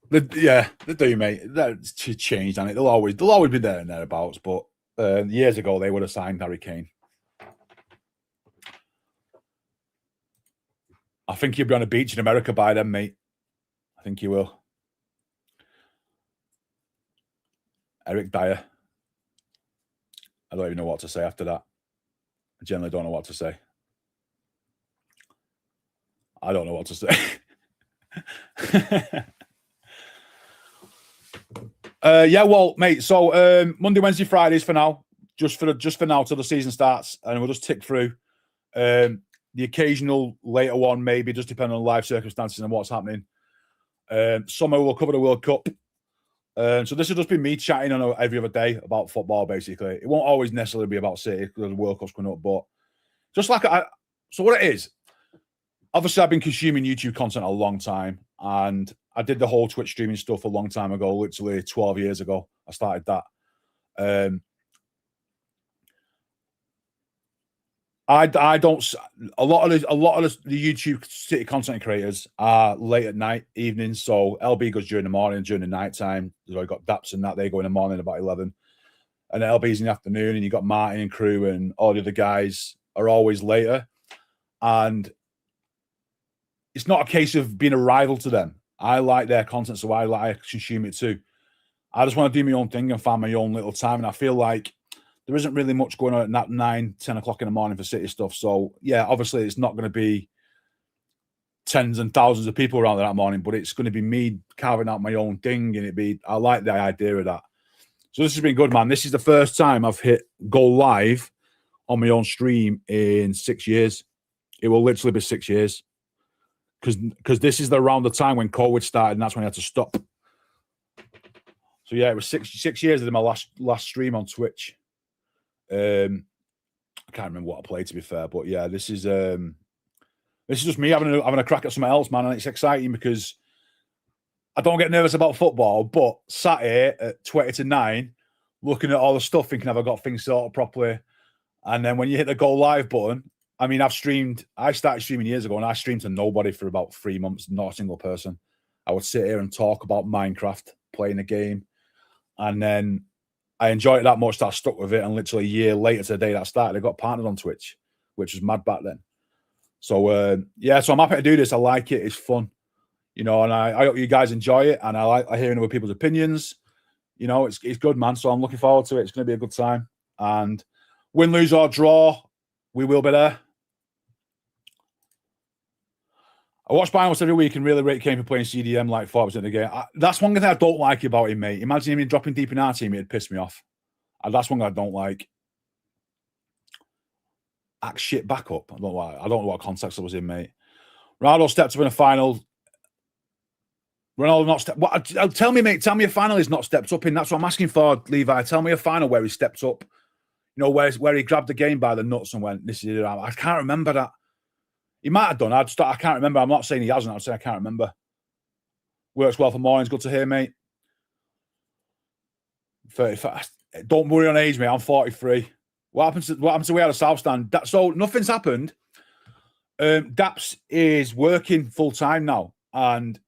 They do, mate. That's changed, and they'll always be there and thereabouts. But years ago, they would have signed Harry Kane. I think he'll be on a beach in America by then, mate. I think he will. Eric Dyer. I don't even know what to say after that. I generally don't know what to say. I don't know what to say. Yeah, well, mate. So Monday, Wednesday, Fridays for now. Just for now till the season starts, and we'll just tick through. The occasional later one, maybe, just depending on life circumstances and what's happening. Summer we'll cover the World Cup. So this will just be me chatting on every other day about football, basically. It won't always necessarily be about City because the World Cup's coming up, but just like so what it is, obviously I've been consuming YouTube content a long time, and I did the whole Twitch streaming stuff a long time ago, literally 12 years ago. I started that. I don't. A lot of the YouTube City content creators are late at night, evenings. So LB goes during the morning, during the night time. So I got Daps and that they go in the morning about 11, and LB's in the afternoon. And you got Martin and crew and all the other guys are always later. And it's not a case of being a rival to them. I like their content, so I consume it too. I just want to do my own thing and find my own little time, and I feel like there isn't really much going on at that 9, 10 o'clock in the morning for City stuff. So, yeah, obviously it's not going to be tens and thousands of people around that morning, but it's going to be me carving out my own thing. And I like the idea of that. So this has been good, man. This is the first time I've go live on my own stream in 6 years. It will literally be 6 years. Because this is around the time when COVID started, and that's when I had to stop. So, yeah, it was 6 years of my last stream on Twitch. I can't remember what I played, to be fair, but yeah, this is just me having a crack at something else, man, and it's exciting because I don't get nervous about football, but sat here at 20 to 9, looking at all the stuff, thinking have I got things sorted properly, and then when you hit the go live button, I mean, I started streaming years ago, and I streamed to nobody for about 3 months, not a single person. I would sit here and talk about Minecraft, playing a game, and then I enjoyed it that much that I stuck with it, and literally a year later to the day that I started, I got partnered on Twitch, which was mad back then. So, yeah, so I'm happy to do this. I like it. It's fun, you know, and I hope you guys enjoy it, and I like hearing other people's opinions. You know, it's good, man, so I'm looking forward to it. It's going to be a good time, and win, lose, or draw, we will be there. I watch Bayern almost every week and really rate Kane for playing CDM like 4% of the game. That's one thing I don't like about him, mate. Imagine him dropping deep in our team, it'd piss me off. And that's one thing I don't like. Act shit back up. I don't know what context I was in, mate. Ronaldo stepped up in a final. Ronaldo not stepped. What? Tell me, mate. Tell me a final he's not stepped up in. That's what I'm asking for, Levi. Tell me a final where he stepped up. You know, where he grabbed the game by the nuts and went, "This is it." I can't remember that. He might have done. I can't remember. I'm not saying he hasn't. I'm saying I can't remember. Works well for mornings. Good to hear, mate. 35. Don't worry on age, mate. I'm 43. What happens to we had a South Stand? So nothing's happened. Daps is working full time now, and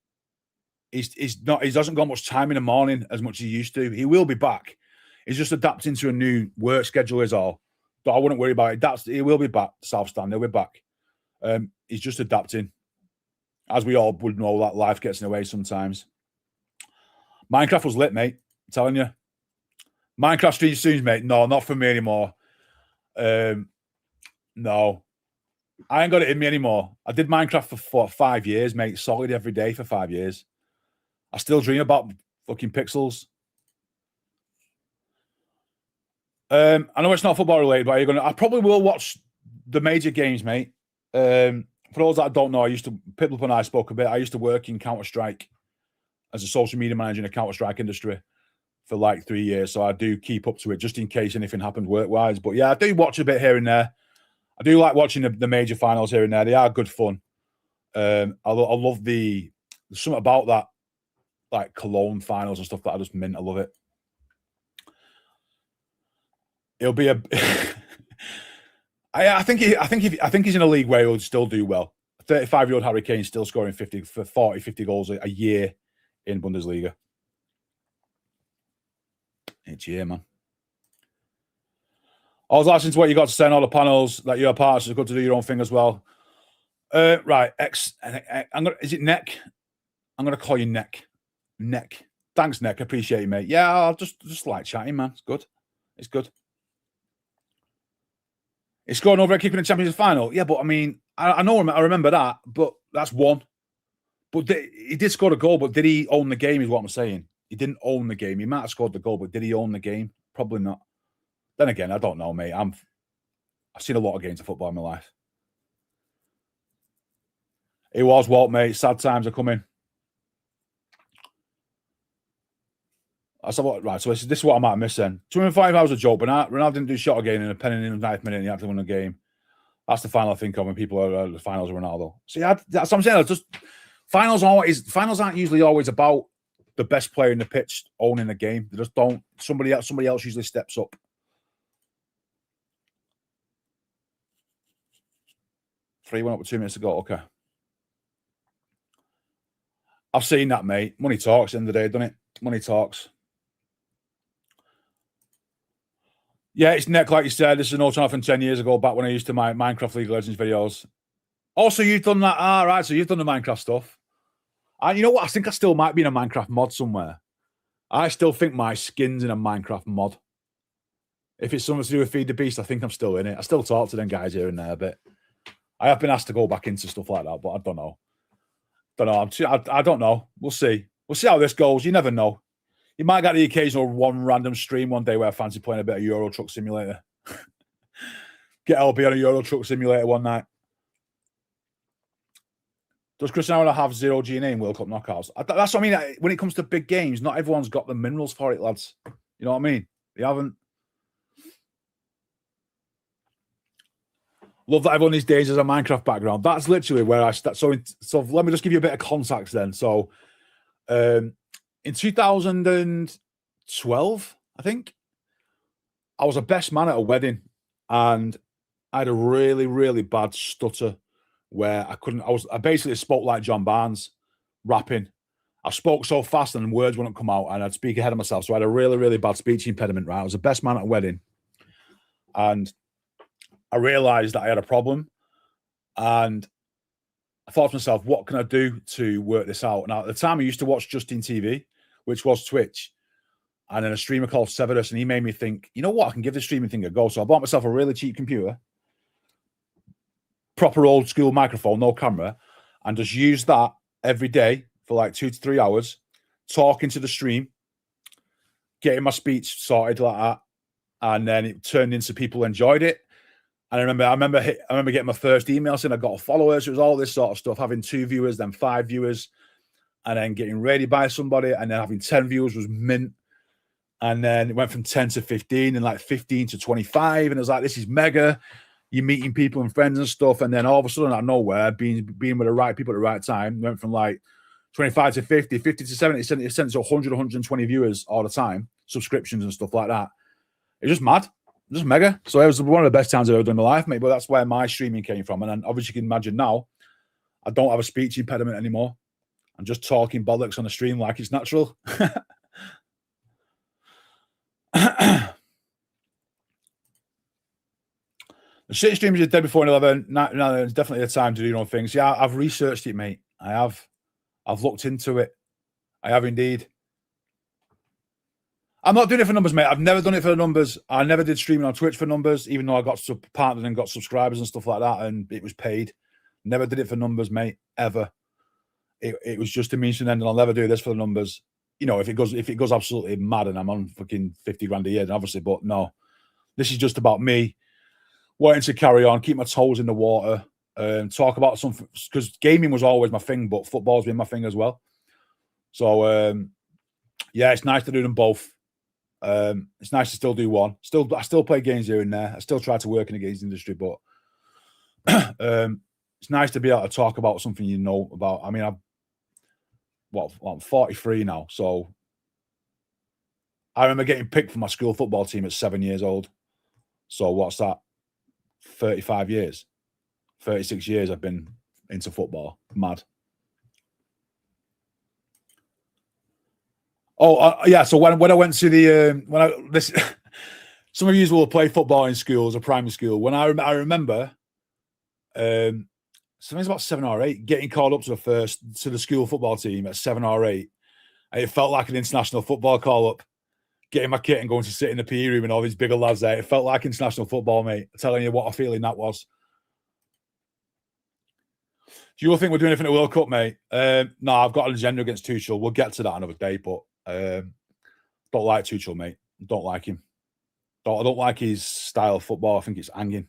he's not. He hasn't got much time in the morning as much as he used to. He will be back. He's just adapting to a new work schedule. Is all. But I wouldn't worry about it. He will be back. South Stand. He'll be back. He's just adapting. As we all would know, that life gets in the way sometimes. Minecraft was lit, mate. I'm telling you. Minecraft stream soon, mate. No, not for me anymore. No. I ain't got it in me anymore. I did Minecraft for 5 years, mate. Solid every day for 5 years. I still dream about fucking pixels. I know it's not football related, but I probably will watch the major games, mate. For those that don't know, Piplup and I spoke a bit. I used to work in Counter-Strike as a social media manager in the Counter-Strike industry for like 3 years. So I do keep up to it just in case anything happens work-wise. But yeah, I do watch a bit here and there. I do like watching the major finals here and there. They are good fun. I love there's something about that, like Cologne finals and stuff that I just mint. I love it. It'll be a. I think he's in a league where he'll still do well. 35-year-old Harry Kane still scoring 50 goals a year in Bundesliga. Each year, man. I was listening to what you got to say on all the panels that you're a part of. So it's good to do your own thing as well. Right, is it Neck? I'm gonna call you Neck. Neck. Thanks, Neck. Appreciate you, mate. Yeah, I'll just like chatting, man. It's good. It's good. It's going over and keeping the Champions League final. Yeah, but I mean, I remember that, but that's one. But he did score a goal, but did he own the game? Is what I'm saying. He didn't own the game. He might have scored the goal, but did he own the game? Probably not. Then again, I don't know, mate. I've seen a lot of games of football in my life. It was Walt, mate. Sad times are coming. I said, right, so this is what I might have missed then. 205 hours a joke, but Ronaldo didn't do shot again in a penalty in the 9th minute and he had to win the game. That's the final I think of when people are the finals of Ronaldo. See, that's what I'm saying. Finals aren't usually always about the best player in the pitch owning the game. They just don't. Somebody else usually steps up. Three went up with 2 minutes to go. Okay. I've seen that, mate. Money talks at the end of the day, doesn't it? Money talks. Yeah, it's Neck, like you said. This is an old channel from 10 years ago, back when I used to my Minecraft League of Legends videos. Also, you've done that. Right. So you've done the Minecraft stuff. And you know what? I think I still might be in a Minecraft mod somewhere. I still think my skin's in a Minecraft mod. If it's something to do with Feed the Beast, I think I'm still in it. I still talk to them guys here and there a bit. I have been asked to go back into stuff like that, but I don't know. I don't know. We'll see. We'll see how this goes. You never know. You might get the occasional one random stream one day where I fancy playing a bit of Euro Truck Simulator. Get LB on a Euro Truck Simulator one night. Does Cristiano have 0 G&A in World Cup knockouts? That's what I mean. When it comes to big games, not everyone's got the minerals for it, lads. You know what I mean? They haven't. Love that everyone these days has a Minecraft background. That's literally where I start. So let me just give you a bit of context then. So in 2012, I think, I was a best man at a wedding and I had a really, really bad stutter where I basically spoke like John Barnes, rapping. I spoke so fast and words wouldn't come out and I'd speak ahead of myself. So I had a really, really bad speech impediment, right? I was a best man at a wedding. And I realized that I had a problem and I thought to myself, what can I do to work this out? Now, at the time, I used to watch Justin TV, which was Twitch, and then a streamer called Severus, and he made me think, you know what? I can give this streaming thing a go. So I bought myself a really cheap computer, proper old school microphone, no camera, and just used that every day for like 2 to 3 hours, talking to the stream, getting my speech sorted like that, and then it turned into people enjoyed it. And I remember getting my first email saying I got followers. It was all this sort of stuff, having 2 viewers, then 5 viewers. and then getting raided by somebody, and then having 10 viewers was mint. And then it went from 10 to 15 and like 15 to 25. And it was like, this is mega. You're meeting people and friends and stuff. And then all of a sudden, out of nowhere, being with the right people at the right time, went from like 25 to 50, 50 to 70, it sent to 100, 120 viewers all the time, subscriptions and stuff like that. It's just mad. Just mega. So it was one of the best times I've ever done in my life, mate. But that's where my streaming came from. And then obviously you can imagine now, I don't have a speech impediment anymore. I'm just talking bollocks on the stream like it's natural. The shit streams you did before 11. No, it's definitely a time to do your own things. Yeah, I've researched it, mate. I have. I've looked into it. I have indeed. I'm not doing it for numbers, mate. I've never done it for the numbers. I never did streaming on Twitch for numbers, even though I got partnered and got subscribers and stuff like that, and it was paid. Never did it for numbers, mate, ever. It was just a means to an end, and I'll never do this for the numbers. You know, if it goes absolutely mad and I'm on fucking 50 grand a year, then obviously, but no. This is just about me wanting to carry on, keep my toes in the water, talk about something, because gaming was always my thing, but football's been my thing as well. So, yeah, it's nice to do them both. It's nice to still do one. I still play games here and there. I still try to work in the games industry, but it's nice to be able to talk about something you know about. I mean, I'm 43 now, so I remember getting picked for my school football team at 7 years old. So what's that? 35 years, 36 years I've been into football. Mad. Oh, yeah. So when I went to the some of you will play football in schools or primary school. When I remember, something's about 7 or 8, getting called up to the school football team at 7 or 8. And it felt like an international football call up. Getting my kit and going to sit in the PE room and all these bigger lads there. It felt like international football, mate. I'm telling you what a feeling that was. Do you all think we're doing anything at the World Cup, mate? No, I've got an agenda against Tuchel. We'll get to that another day, but don't like Tuchel, mate. Don't like him. I don't like his style of football. I think it's hanging.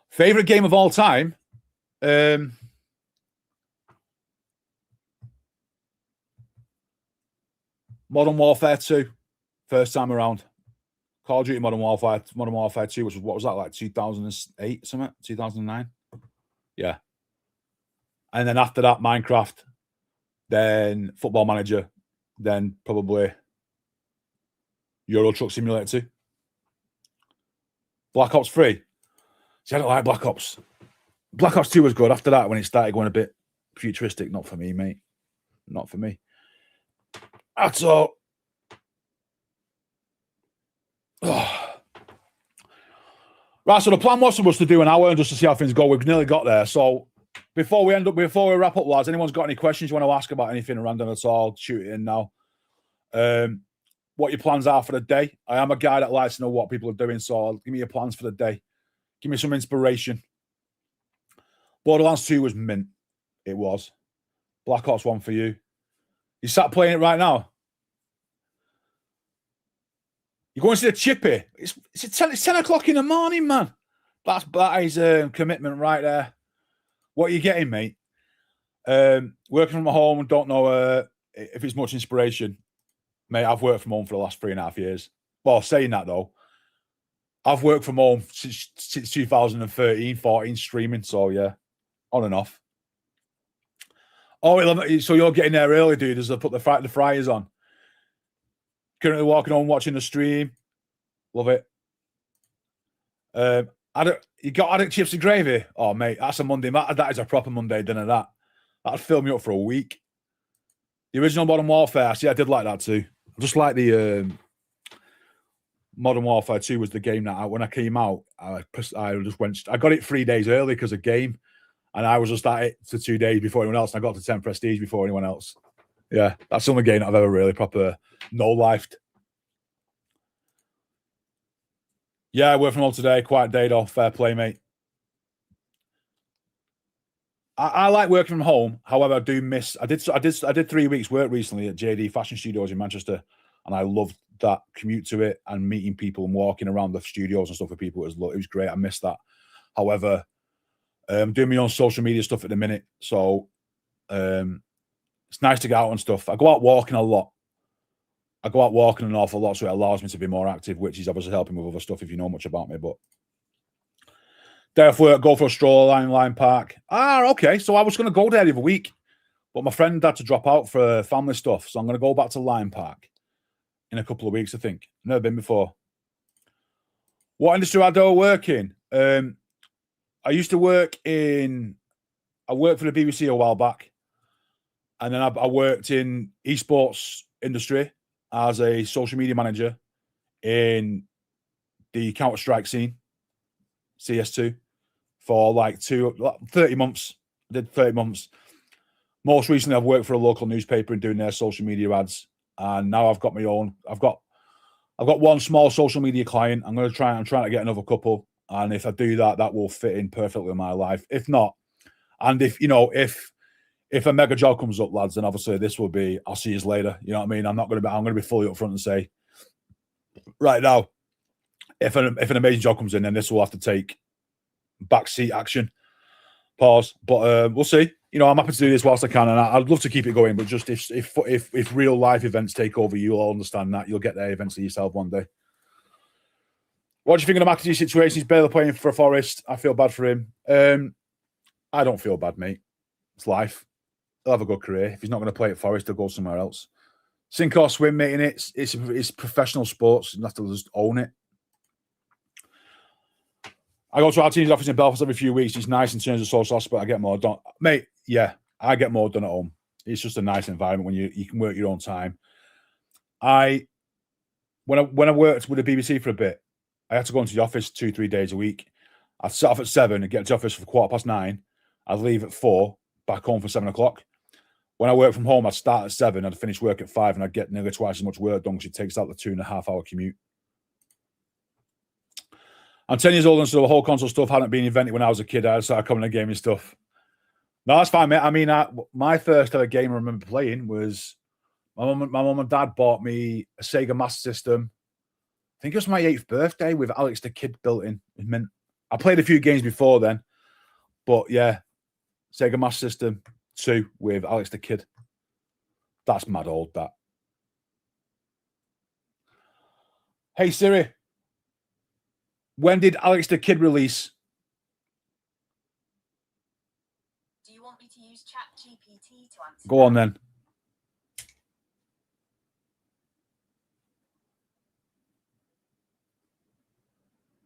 Favorite game of all time? Modern Warfare 2, first time around. Call of Duty Modern Warfare 2, which was, what was that, like 2008, something? 2009? Yeah. And then after that, Minecraft, then Football Manager, then probably Euro Truck Simulator 2. Black Ops 3. See, I don't like Black Ops. Black Ops 2 was good. After that, when it started going a bit futuristic, not for me, mate. Not for me. At all. Oh. Right, so the plan was for us to do an hour just to see how things go. We've nearly got there. So before we wrap up, lads, anyone's got any questions you want to ask about anything random at all, shoot it in now. What your plans are for the day. I am a guy that likes to know what people are doing, so give me your plans for the day. Give me some inspiration. Borderlands 2 was mint. It was. Black Ops 1 for you. You sat playing it right now? You're going to see the chippy. It's 10 o'clock in the morning, man. That is commitment right there. What are you getting, mate? Working from home, don't know if it's much inspiration. Mate, I've worked from home for the last 3.5 years. Well, saying that, though, I've worked from home since 2013, 14, streaming. So, yeah, on and off. Oh, so you're getting there early, dude, as I put the fryers on. Currently walking home, watching the stream. Love it. You got addict chips and gravy? Oh, mate, that's a Monday. That is a proper Monday dinner, that. That'd fill me up for a week. The original Modern Warfare, see, I did like that too. Just like the Modern Warfare 2 was the game that when I came out, I got it 3 days early because of game. And I was just at it for 2 days before anyone else. And I got to 10 Prestige before anyone else. Yeah, that's the only game that I've ever really proper no-lifed. Yeah, work from home today. Quiet day though. Fair play, mate. I like working from home. However, I do miss. I did 3 weeks work recently at JD Fashion Studios in Manchester, and I loved that commute to it and meeting people and walking around the studios and stuff with people. It was great. I missed that. However, I'm doing my own social media stuff at the minute, so It's nice to get out and stuff. I go out walking a lot. I go out walking an awful lot, so it allows me to be more active, which is obviously helping with other stuff if you know much about me. But day off work, go for a stroll around Lime Park. Okay. So I was going to go there the other week, but my friend had to drop out for family stuff. So I'm going to go back to Lime Park in a couple of weeks, I think. Never been before. What industry I do work in? I used to work I worked for the BBC a while back. And then I worked in esports industry as a social media manager in the Counter-Strike scene, CS2, for like 30 months. I did 30 months. Most recently, I've worked for a local newspaper and doing their social media ads. And now I've got my own. I've got one small social media client. I'm trying to get another couple. And if I do that, that will fit in perfectly in my life. If not, and if a mega job comes up, lads, then obviously this will be, I'll see you later. You know what I mean? I'm going to be fully upfront and say, right now, if an amazing job comes in, then this will have to take backseat action. Pause. But we'll see. I'm happy to do this whilst I can, and I'd love to keep it going. But just if real life events take over, you'll all understand that. You'll get there eventually yourself one day. What do you think of the McAtee situation? He's barely playing for Forest. I feel bad for him. I don't feel bad, mate. It's life. He'll have a good career. If he's not going to play at Forest, he'll go somewhere else. Sink or swim, mate, in it. It's professional sports. You have to just own it. I go to our team's office in Belfast every few weeks. It's nice in terms of social aspect. I get more done. Mate, yeah, I get more done at home. It's just a nice environment when you can work your own time. When I worked with the BBC for a bit, I had to go into the office 2-3 days a week. I'd set off at 7 and get to the office for 9:15. I'd leave at 4, back home for 7 o'clock. When I work from home, I'd start at 7, I'd finish work at 5, and I'd get nearly twice as much work done because it takes out the 2.5-hour commute. I'm 10 years old, and so the whole console stuff hadn't been invented when I was a kid. I started coming to gaming stuff. No, that's fine, mate. I mean, my first ever game I remember playing was my mum and dad bought me a Sega Master System. I think it was my 8th birthday with Alex the Kid built in. It meant I played a few games before then, but yeah, Sega Master System 2 with Alex the Kid. That's mad old, that. Hey Siri, when did Alex the Kid release? Do you want me to use ChatGPT to answer? Go on then.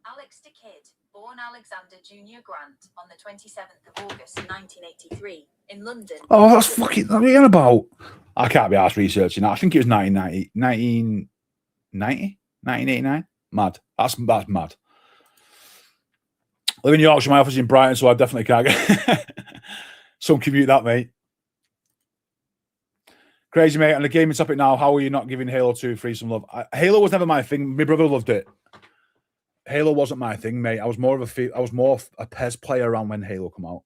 Alex the Kid, born Alexander Junior Grant on the 27th of August 1983 in London. Oh, that's fucking. What are you on about? I can't be asked researching that. I think it was 1989. Mad. That's mad. I live in Yorkshire. My office is in Brighton, so I definitely can't get some commute that, mate. Crazy, mate. On the gaming topic now, how are you not giving Halo 2 free some love? Halo was never my thing. My brother loved it. Halo wasn't my thing, mate. I was more a PES player around when Halo came out.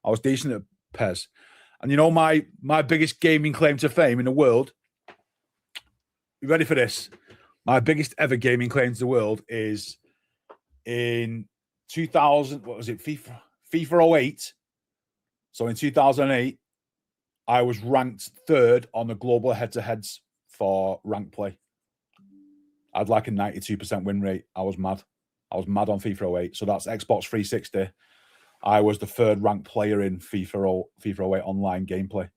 I was decent at PES. And you know my biggest gaming claim to fame in the world? You ready for this? My biggest ever gaming claim to the world is in 2000, what was it? FIFA 08. So in 2008, I was ranked 3rd on the global head-to-heads for rank play. I had like a 92% win rate. I was mad. I was mad on FIFA 08. So that's Xbox 360. I was the 3rd ranked player in FIFA 08 online gameplay.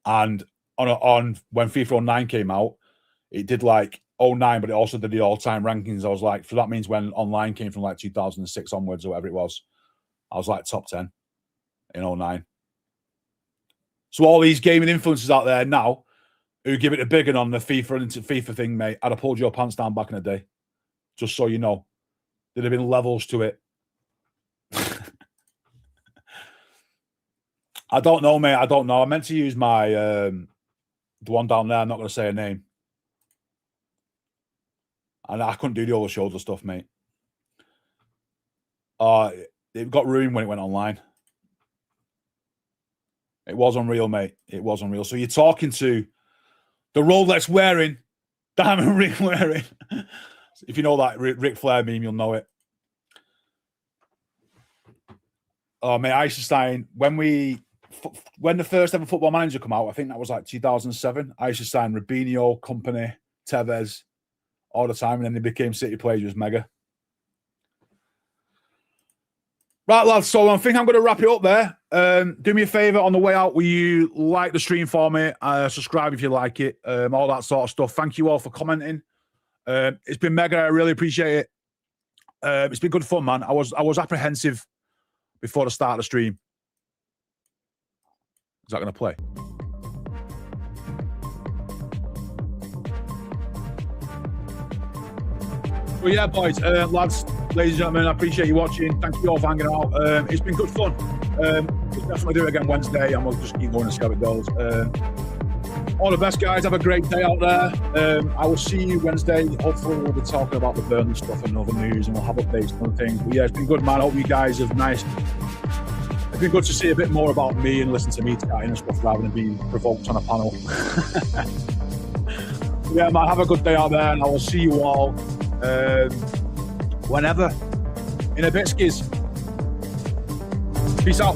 And on when FIFA 09 came out, it did like 09, but it also did the all-time rankings. I was like, so that means when online came from like 2006 onwards or whatever it was, I was like top 10 in 09. So all these gaming influencers out there now who give it a big one on the FIFA thing, mate, I'd have pulled your pants down back in the day. Just so you know. There'd have been levels to it. I don't know, mate. I don't know. I meant to use my the one down there. I'm not going to say a name. And I couldn't do the over-shoulder stuff, mate. It got ruined when it went online. It was unreal, mate. It was unreal. So you're talking to the Rolex wearing, diamond ring wearing. If you know that Ric Flair meme, you'll know it. Oh, mate, Eisenstein, when we when the first ever Football Manager come out, I think that was like 2007. I used to sign Robinho, Company, Tevez all the time, and then they became City players. It was mega. Right, lads, so I think I'm going to wrap it up there. Do me a favour on the way out. Will you like the stream for me? Subscribe if you like it. All that sort of stuff. Thank you all for commenting. It's been mega. I really appreciate it. It's been good fun, man. I was apprehensive before the start of the stream. Is that going to play? Well, yeah, boys, lads, ladies and gentlemen, I appreciate you watching. Thank you all for hanging out. It's been good fun. We'll definitely do it again Wednesday, and we'll just keep going and see how it goes. All the best, guys. Have a great day out there. I will see you Wednesday. Hopefully, we'll be talking about the Burnley stuff and other news, and we'll have updates and other things. But yeah, it's been good, man. I hope you guys have nice. It's been good to see a bit more about me and listen to me chatting and stuff rather than being provoked on a panel. Yeah, man. Have a good day out there, and I will see you all whenever. In a bit, skis. Peace out.